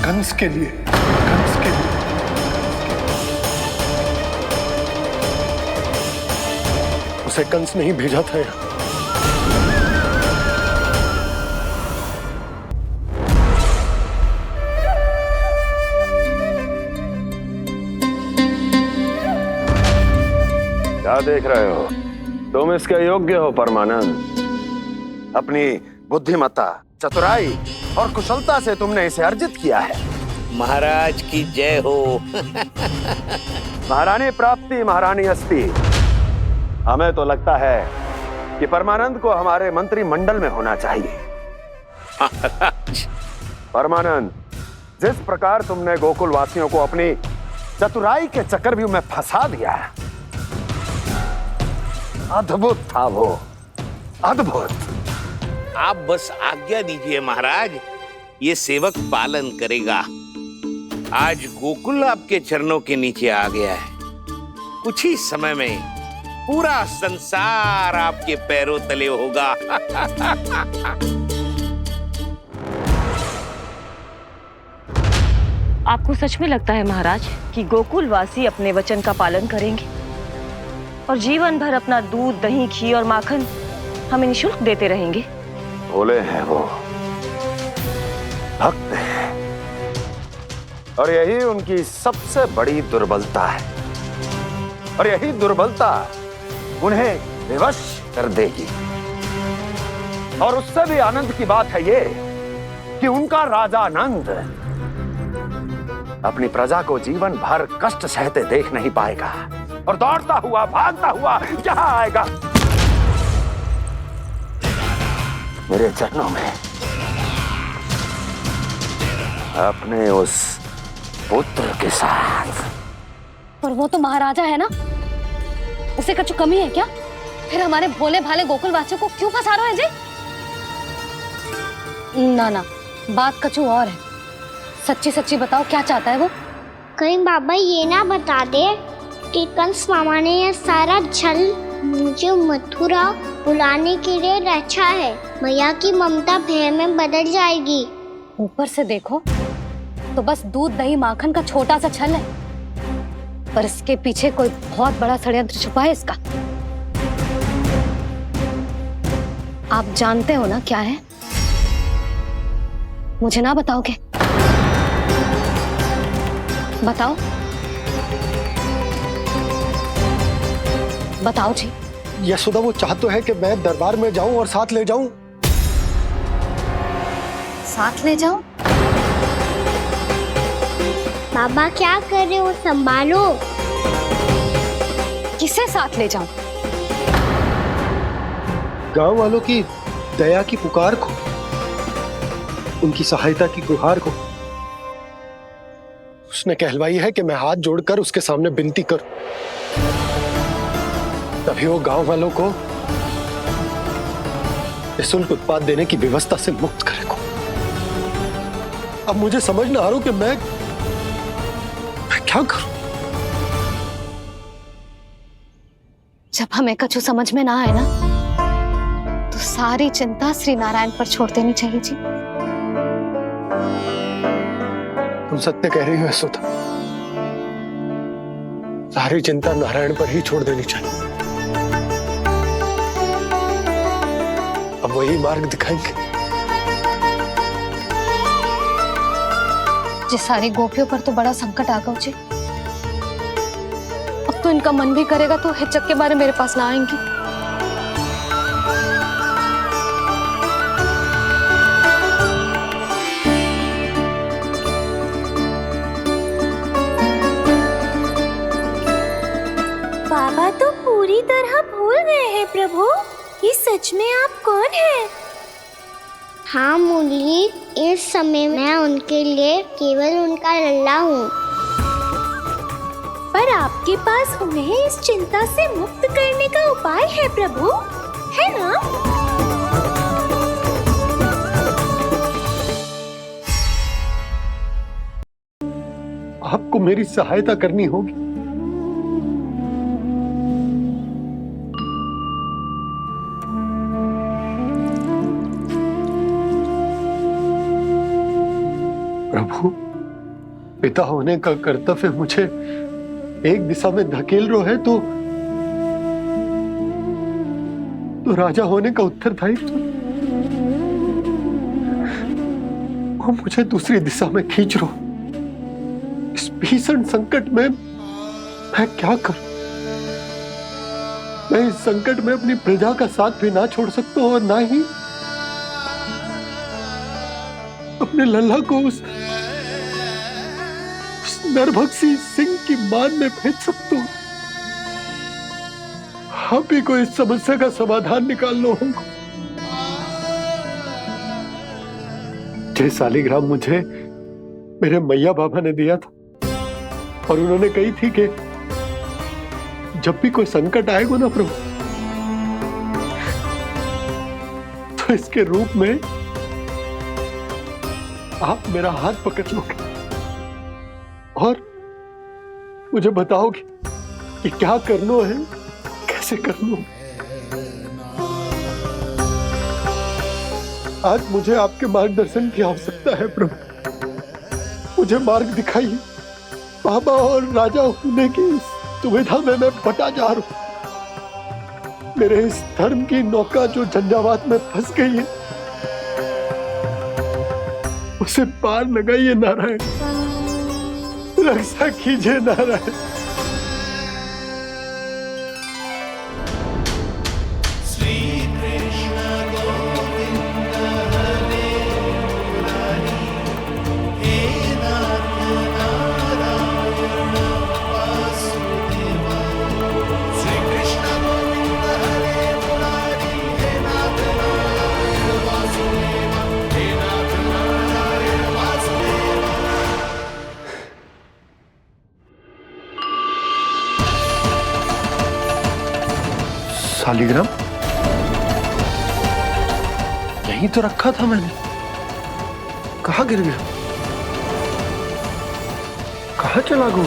कंस के लिए। कंस के लिए। उसे कंस नहीं भेजा था यहाँ। क्या देख रहे हो? तुम इसके योग्य हो परमानंद। अपनी बुद्धिमत्ता, चतुराई और कुशलता से तुमने इसे अर्जित किया है। महाराज की जय हो। महारानी प्राप्ति महारानी अस्ति। हमें तो लगता है कि परमानंद को हमारे मंत्रिमंडल में होना चाहिए। परमानंद, जिस प्रकार तुमने गोकुल वासियों को अपनी चतुराई के चक्रव्यूह में फंसा दिया, अद्भुत था वो, अद्भुत। आप बस आज्ञा दीजिए महाराज, ये सेवक पालन करेगा। आज गोकुल आपके चरणों के नीचे आ गया है। कुछ ही समय में पूरा संसार आपके पैरों तले होगा। आपको सच में लगता है महाराज कि गोकुल वासी अपने वचन का पालन करेंगे और जीवन भर अपना दूध, दही, घी और माखन हमें निःशुल्क देते रहेंगे? भोले हैं वो, भक्त हैं, और यही उनकी सबसे बड़ी दुर्बलता है। और यही दुर्बलता उन्हें विवश कर देगी। और उससे भी आनंद की बात है ये कि उनका राजा नंद अपनी प्रजा को जीवन भर कष्ट सहते देख नहीं पाएगा और दौड़ता हुआ, भागता हुआ यहां आएगा मेरे चरणों में, अपने उस पुत्र के साथ। पर वो तो महाराजा है ना, उसे कुछ कमी है क्या? फिर हमारे भोले भाले गोकुल वासियों को क्यों फंसा रहे हैं जी? ना ना, बात कछु और है। सच्ची सच्ची बताओ, क्या चाहता है वो? कहीं बाबा ये ना बता दे कि कंस मामा ने यह सारा छल मुझे मथुरा बुलाने के लिए रचा है। मैया की ममता भय में बदल जाएगी। ऊपर से देखो तो बस दूध दही माखन का छोटा सा छल है, पर इसके पीछे कोई बहुत बड़ा षड्यंत्र छुपा है इसका। आप जानते हो ना क्या है? मुझे ना बताओगे? बताओ बताओ जी। यशोदा वो चाह तो है कि मैं दरबार में जाऊं और साथ ले जाऊं। साथ ले जाऊं? बाबा क्या कर रहे हो, संभालो। किसे साथ ले जाऊं? गांव वालों की दया की पुकार को, उनकी सहायता की गुहार को। उसने कहलवाई है कि मैं हाथ जोड़कर उसके सामने विनती करूं, तभी वो गांव वालों को निःशुल्क उत्पाद देने की व्यवस्था से मुक्त करेगा। अब मुझे समझ ना आ रहा कि मैं क्या करूं। जब हमें कछु समझ में ना आए ना, तो सारी चिंता श्री नारायण पर छोड़ देनी चाहिए जी। तुम सत्य कह रही हो यशोदा, सारी चिंता नारायण पर ही छोड़ देनी चाहिए। अब वही मार्ग दिखाएंगे। जिस सारी गोपियों पर तो बड़ा संकट आ गया जी। अब तो इनका मन भी करेगा तो हिचक के बारे मेरे पास ना आएंगी। बाबा तो पूरी तरह भूल गए हैं प्रभु, ये सच में आप कौन हैं? हाँ मुरली, इस समय मैं उनके लिए केवल उनका लल्ला हूँ। पर आपके पास उन्हें इस चिंता से मुक्त करने का उपाय है प्रभु, है ना? आपको मेरी सहायता करनी होगी। प्रभु, पिता होने का कर्तव्य मुझे एक दिशा में धकेल रहा है तो राजा होने का उत्तरदायित्व वो मुझे दूसरी दिशा में खींच रहा। इस भीषण संकट में मैं क्या करूं? मैं इस संकट में अपनी प्रजा का साथ भी ना छोड़ सकता हूं और ना ही अपने लल्ला को उस नरभक्षी सिंह की मान में भेज सकता हूं। आप ही को इस समस्या का समाधान निकालना होगा। जय शालिग्राम मुझे मेरे मैया बाबा ने दिया था और उन्होंने कही थी कि जब भी कोई संकट आएगा ना प्रभु, तो इसके रूप में आप मेरा हाथ पकड़ लोगे और मुझे बताओगे कि क्या करना है, कैसे करना है। आज मुझे आपके मार्गदर्शन की आवश्यकता है प्रभु। मुझे मार्ग दिखाइए। बाबा और राजा होने की दुविधा में मैं बटा जा रहा हूं। मेरे इस धर्म की नौका जो झंझावात में फंस गई है, उसे पार लगाइए नारायण, रक्षा कीजिए नारायण। शालिग्राम यहीं तो रखा था मैंने, कहाँ गिर गया? कहाँ चला गो?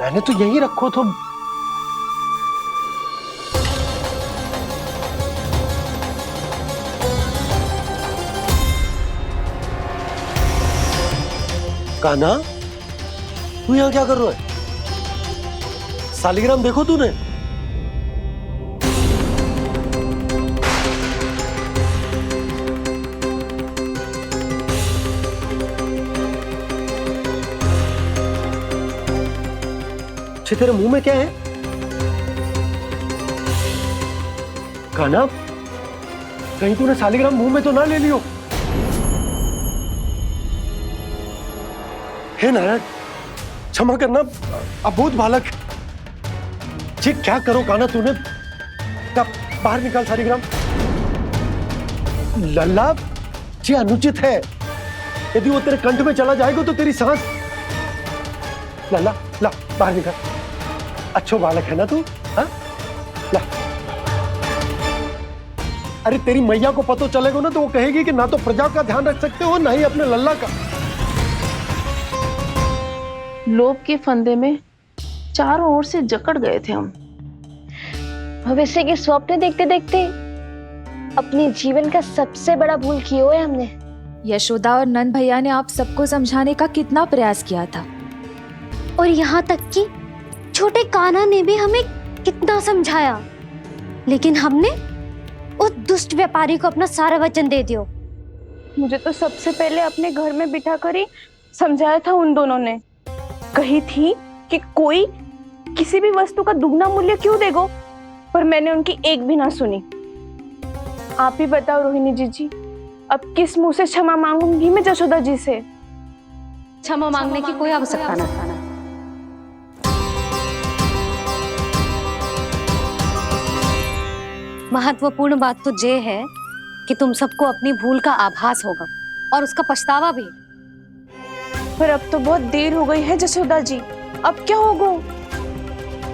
मैंने तो यही रखो तो। कान्हा, तू यहाँ क्या कर रहा है? सालिग्राम देखो तूने? तेरे मुंह में क्या है? कान्हा, कहीं तूने सालिग्राम मुंह में तो ना ले लियो? हे नारायण, क्षमा करना, अबोध बालक। जी क्या करो कान्हा तूने? बाहर निकाल सालिग्राम। लल्ला, जी अनुचित है। यदि वो तेरे कंठ में चला जाएगा तो तेरी सांस। लल्ला, ला बाहर निकाल। अच्छो बालक है ना तू? हाँ? ला। अरे तेरी मैया को पता चलेगा ना तो वो कहेगी कि ना तो प्रजा का ध्यान रख सकते हो ना ही अपने लल्ला का। लोभ के फंदे में चारों ओर से जकड़ गए थे हम। भविष्य के स्वप्न देखते देखते अपने जीवन का सबसे बड़ा भूल किया है हमने। यशोदा और नंद भैया ने आप सबको समझाने का कितना प्रयास किया था, और यहाँ तक कि छोटे कान्हा ने भी हमें कितना समझाया, लेकिन हमने उस दुष्ट व्यापारी को अपना सारा वचन दे दिया। मुझे तो सबसे पहले अपने घर में बिठा कर ही समझाया था उन दोनों ने। कही थी कि कोई किसी भी वस्तु का दुगना मूल्य क्यों देगा, पर मैंने उनकी एक भी ना सुनी। आप ही बताओ रोहिणी जी, अब किस मुंह से क्षमा मांगूंगी मैं जशोदा जी से? क्षमा मांगने की कोई आवश्यकता ना। महत्वपूर्ण बात तो ये है कि तुम सबको अपनी भूल का आभास होगा और उसका पछतावा भी। पर अब तो बहुत देर हो गई है जशोदा जी, अब क्या होगा?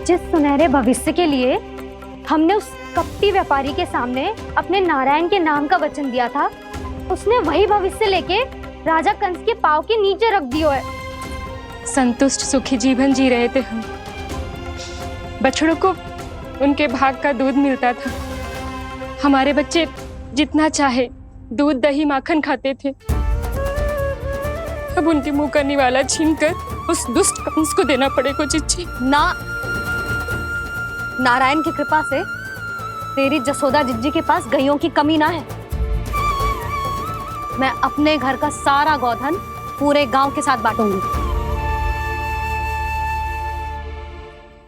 जिस सुनहरे भविष्य के लिए हमने उस कपटी व्यापारी के सामने अपने नारायण के नाम का वचन दिया था, उसने वही भविष्य लेके राजा कंस के पांव के नीचे रख दिया है। संतुष्ट सुखी जीवन जी रहे थे हम। बछड़ों को उनके भाग का दूध मिलता था। हमारे बच्चे जितना चाहे दूध दही माखन खाते थे। अब उनके मुंह का निवाला छीनकर उस दुष्ट कंस को देना पड़ेगा चिच्ची। ना, नारायण की कृपा से तेरी जसोदा जिज्जी के पास गैयों की कमी ना है। मैं अपने घर का सारा गोधन पूरे गांव के साथ बांटूंगी।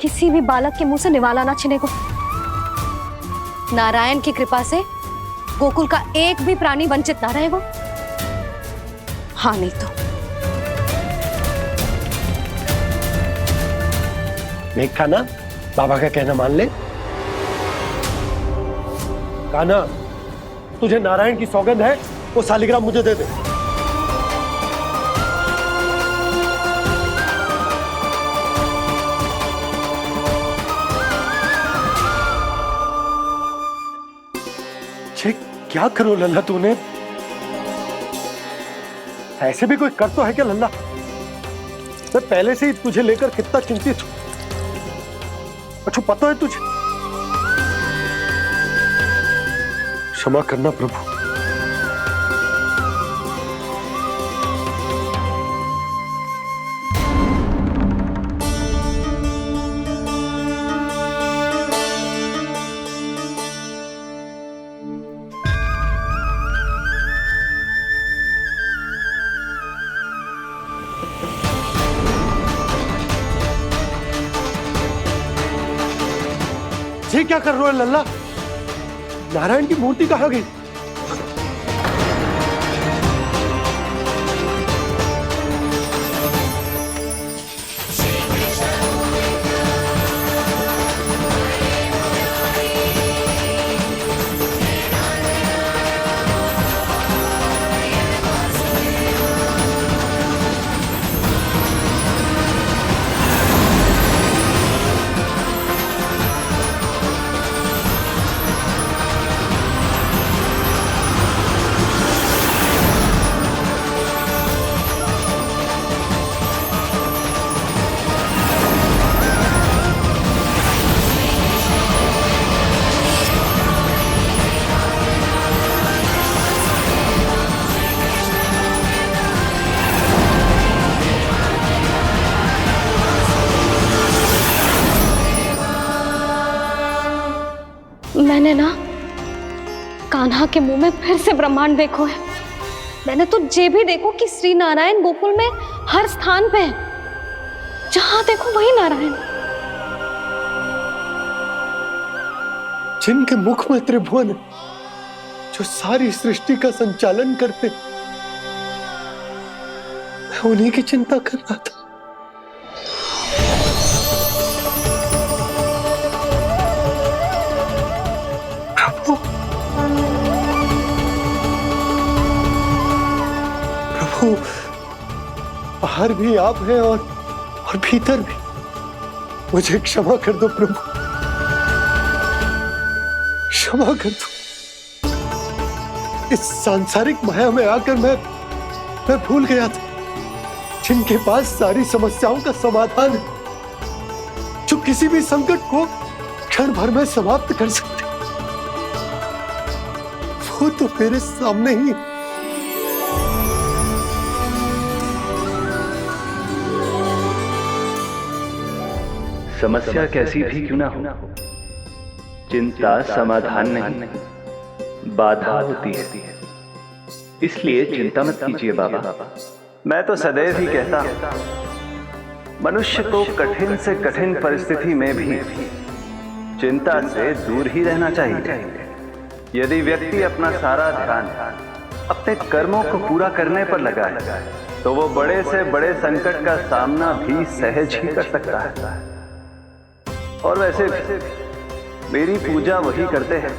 किसी भी बालक के मुंह से निवाला ना छिने को। नारायण की कृपा से गोकुल का एक भी प्राणी वंचित ना रहेगा। हाँ नहीं तो देख कान्हा, बाबा का कहना मान ले। कान्हा, तुझे नारायण की सौगंध है, वो सालिग्राम मुझे दे दे। क्या करो लल्ला तूने? ऐसे भी कोई कर तो है क्या लल्ला? मैं पहले से ही तुझे लेकर कितना चिंतित हूं। अच्छा पता है तुझे? क्षमा करना प्रभु। ये क्या कर रहे हो लल्ला? नारायण की मूर्ति कहाँ गई? मैंने ना कान्हा के मुंह में फिर से ब्रह्मांड देखो है। मैंने तो ये भी देखो कि श्री नारायण गोकुल में हर स्थान पे है, जहां देखो वही नारायण। जिनके मुख में त्रिभुवन, जो सारी सृष्टि का संचालन करते, मैं उन्हीं की चिंता कर रहा था। प्रभु, बाहर भी आप हैं और भीतर भी। मुझे क्षमा कर दो प्रभु, क्षमा कर दो। इस सांसारिक माया में आकर मैं भूल गया था जिनके पास सारी समस्याओं का समाधान है, जो किसी भी संकट को क्षण भर में समाप्त कर सकते, वो तो मेरे सामने ही। समस्या कैसी भी क्यों ना हो, चिंता समाधान नहीं, बाधा होती है। इसलिए चिंता मत कीजिए बाबा। मैं तो सदैव ही कहता हूं, मनुष्य को कठिन से कठिन परिस्थिति में भी चिंता से दूर ही रहना चाहिए। यदि व्यक्ति अपना सारा ध्यान अपने कर्मों को पूरा करने पर लगाए, तो वो बड़े से बड़े संकट का सामना भी सहज ही कर सकता है। और वैसे भी मेरी पूजा वही करते हैं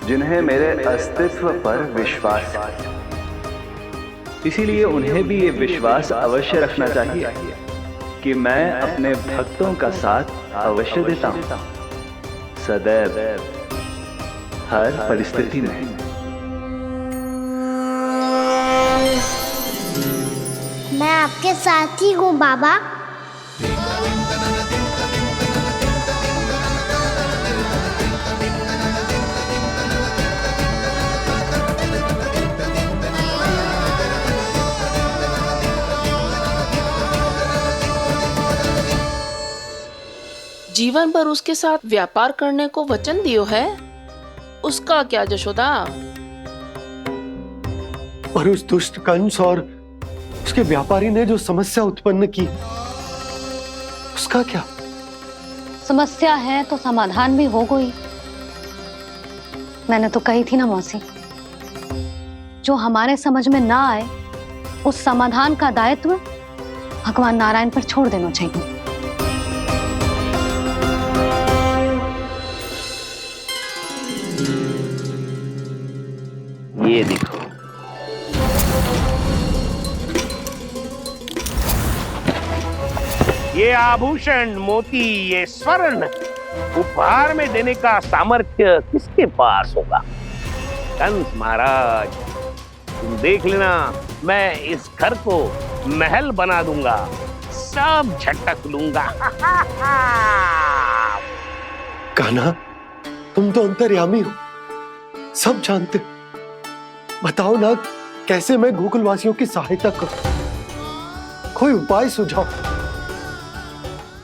जिन्हें मेरे अस्तित्व पर विश्वास है। इसीलिए उन्हें भी ये विश्वास अवश्य रखना चाहिए कि मैं अपने भक्तों का साथ अवश्य देता हूं, सदैव, हर परिस्थिति में। मैं आपके साथ ही हूँ बाबा। जीवन भर उसके साथ व्यापार करने को वचन दियो है, उसका क्या जशोदा? और उस दुष्ट कंस और उसके व्यापारी ने जो समस्या उत्पन्न की, उसका क्या? समस्या है तो समाधान भी हो गई। मैंने तो कही थी ना मौसी, जो हमारे समझ में ना आए उस समाधान का दायित्व भगवान नारायण पर छोड़ देना चाहिए। ये देखो, ये आभूषण, मोती, ये स्वर्ण उपहार में देने का सामर्थ्य किसके पास होगा? कंस महाराज, तुम देख लेना, मैं इस घर को महल बना दूंगा, सब झटक लूंगा। कान्हा, तुम तो अंतर्यामी हो, सब जानते हो। बताओ ना, कैसे मैं गोकुलवासियों की सहायता करूं? कोई उपाय सुझाओ।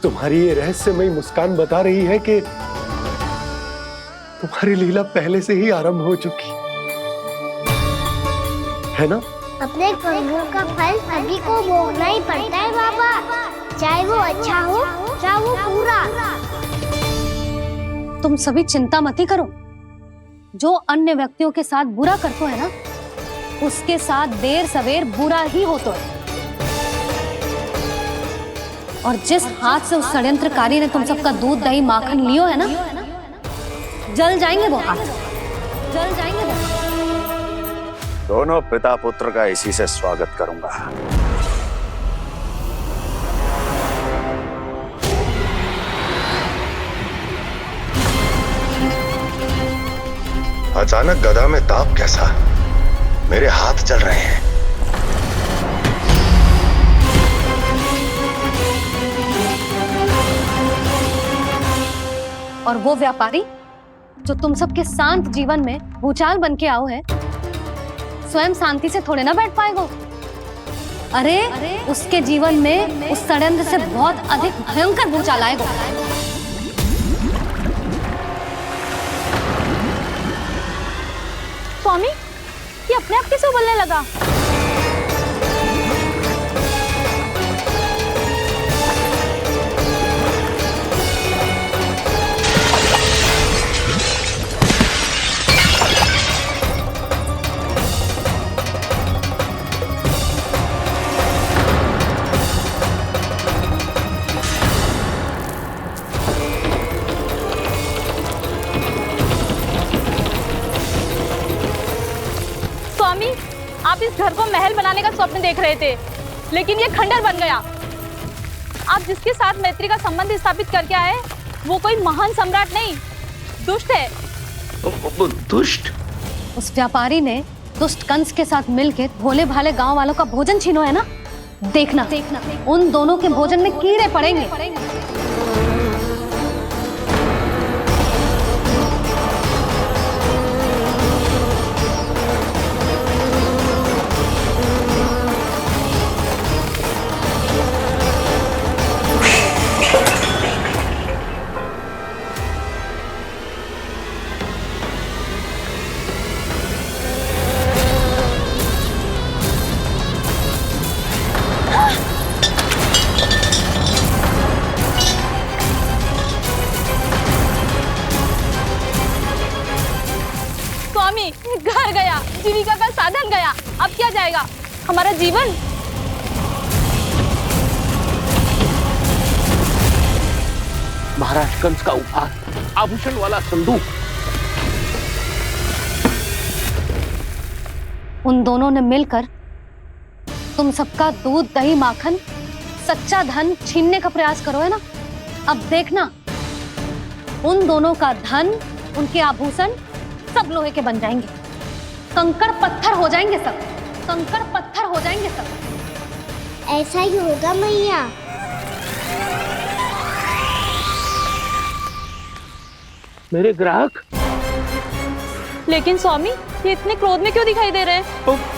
तुम्हारी ये रहस्यमयी मुस्कान बता रही है कि तुम्हारी लीला पहले से ही आरंभ हो चुकी है ना? अपने कर्मों का फल सभी को भोगना ही पड़ता है बाबा, चाहे वो अच्छा हो चाहे वो बुरा। तुम सभी चिंता मत ही करो। जो अन्य व्यक्तियों के साथ बुरा करते है ना, उसके साथ देर सवेर बुरा ही होता है। और जिस हाथ से उस षड्यंत्रकारी ने तुम सबका दूध दही माखन लियो है ना, जल जाएंगे वो हाथ, जल जाएंगे वो। दोनों पिता पुत्र का इसी से स्वागत करूंगा। अचानक गदा में ताप कैसा? मेरे हाथ जल रहे हैं। और वो व्यापारी जो तुम सबके शांत जीवन में भूचाल बन के आओ है, स्वयं शांति से थोड़े ना बैठ पाएगा। अरे उसके जीवन में उस षड्यंत्र से बहुत अधिक भयंकर भूचाल आएगा। अब कैसे उबलने लगा? स्वामी, आप इस घर को महल बनाने का स्वप्न देख रहे थे, लेकिन ये खंडर बन गया। आप जिसके साथ मैत्री का संबंध स्थापित करके आए, वो कोई महान सम्राट नहीं, दुष्ट है। दुष्ट? उस व्यापारी ने दुष्ट कंस के साथ मिलकर भोले भाले गांव वालों का भोजन छीनो है ना। देखना उन दोनों के भोजन में कीड़े पड़ेंगे। घर गया, जीविका का साधन गया, अब क्या जाएगा हमारा जीवन? महाराज कंस का उपहार, आभूषण वाला संदूक। उन दोनों ने मिलकर तुम सबका दूध, दही, माखन, सच्चा धन छीनने का प्रयास करो है ना। अब देखना उन दोनों का धन, उनके आभूषण सब लोहे के बन जाएंगे, कंकड़ पत्थर हो जाएंगे सब, कंकड़ पत्थर हो जाएंगे सब। ऐसा ही होगा मैया। मेरे ग्राहक? लेकिन स्वामी, ये इतने क्रोध में क्यों दिखाई दे रहे हैं?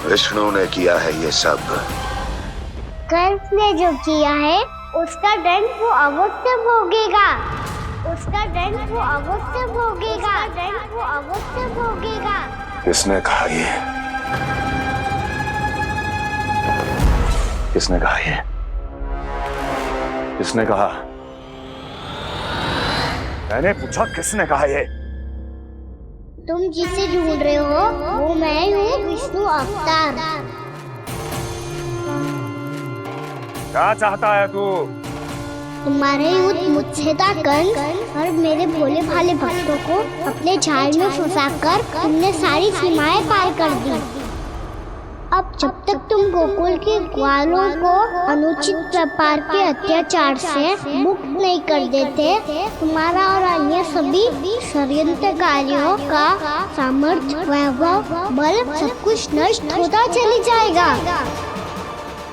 विष्णु ने किया है ये सब। कंस ने जो किया है उसका दंड वो अवश्य भोगेगा, उसका दंड वो अवश्य भोगेगा, दंड वो अवश्य भोगेगा। किसने कहा ये? किसने कहा ये? किसने कहा? मैंने पूछा किसने कहा ये? तुम जिसे ढूंढ रहे हो वो मैं हूँ, विष्णु अवतार। क्या चाहता है तू? तुम्हारे युद्ध मुझसे था कंस, और मेरे भोले भाले भक्तों को अपने जाल में फंसाकर तुमने सारी सीमाएं पार कर दी। अब जब तक तुम गोकुल के ग्वालों को अनुचित प्रकार के अत्याचार से मुक्त नहीं कर देते, तुम्हारा और अन्य सभी षड्यंत्रकारियों का सामर्थ्य, वैभव, बल सब कुछ नष्ट होता चली जाएगा,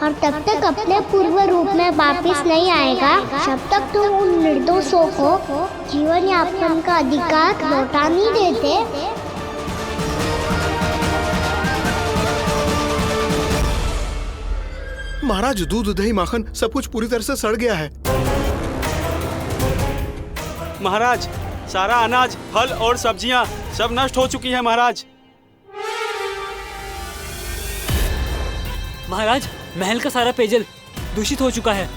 और तब तक अपने पूर्व रूप में वापस नहीं आएगा जब तक तुम उन निर्दोषों को जीवन यापन का अधिकार लौटा नहीं देते। महाराज, दूध, दही, माखन सब कुछ पूरी तरह से सड़ गया है। महाराज, सारा अनाज, फल और सब्जियां सब नष्ट हो चुकी हैं महाराज। महाराज, महल का सारा पेयजल दूषित हो चुका है।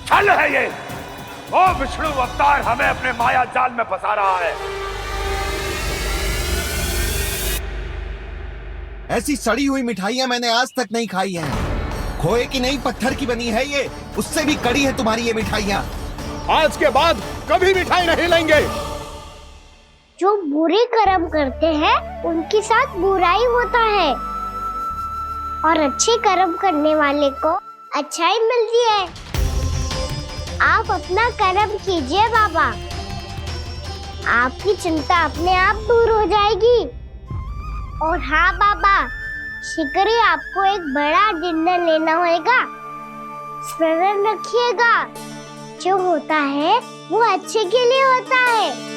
छल है ये। ओ विष्णु अवतार हमें अपने माया जाल में फंसा रहा है। ऐसी सड़ी हुई मिठाइयां मैंने आज तक नहीं खाई हैं। खोए की नहीं, पत्थर की बनी है ये, उससे भी कड़ी है तुम्हारी ये मिठाइयां। आज के बाद कभी मिठाई नहीं लेंगे। जो बुरे कर्म करते हैं उनके साथ बुराई होता है और अच्छे कर्म करने वाले को अच्छाई मिलती है। आप अपना कर्म कीजिए बाबा, आपकी चिंता अपने आप दूर हो जाएगी। और हाँ बाबा, शीघ्र ही आपको एक बड़ा डिनर लेना होगा। स्मरण रखिएगा, जो होता है वो अच्छे के लिए होता है।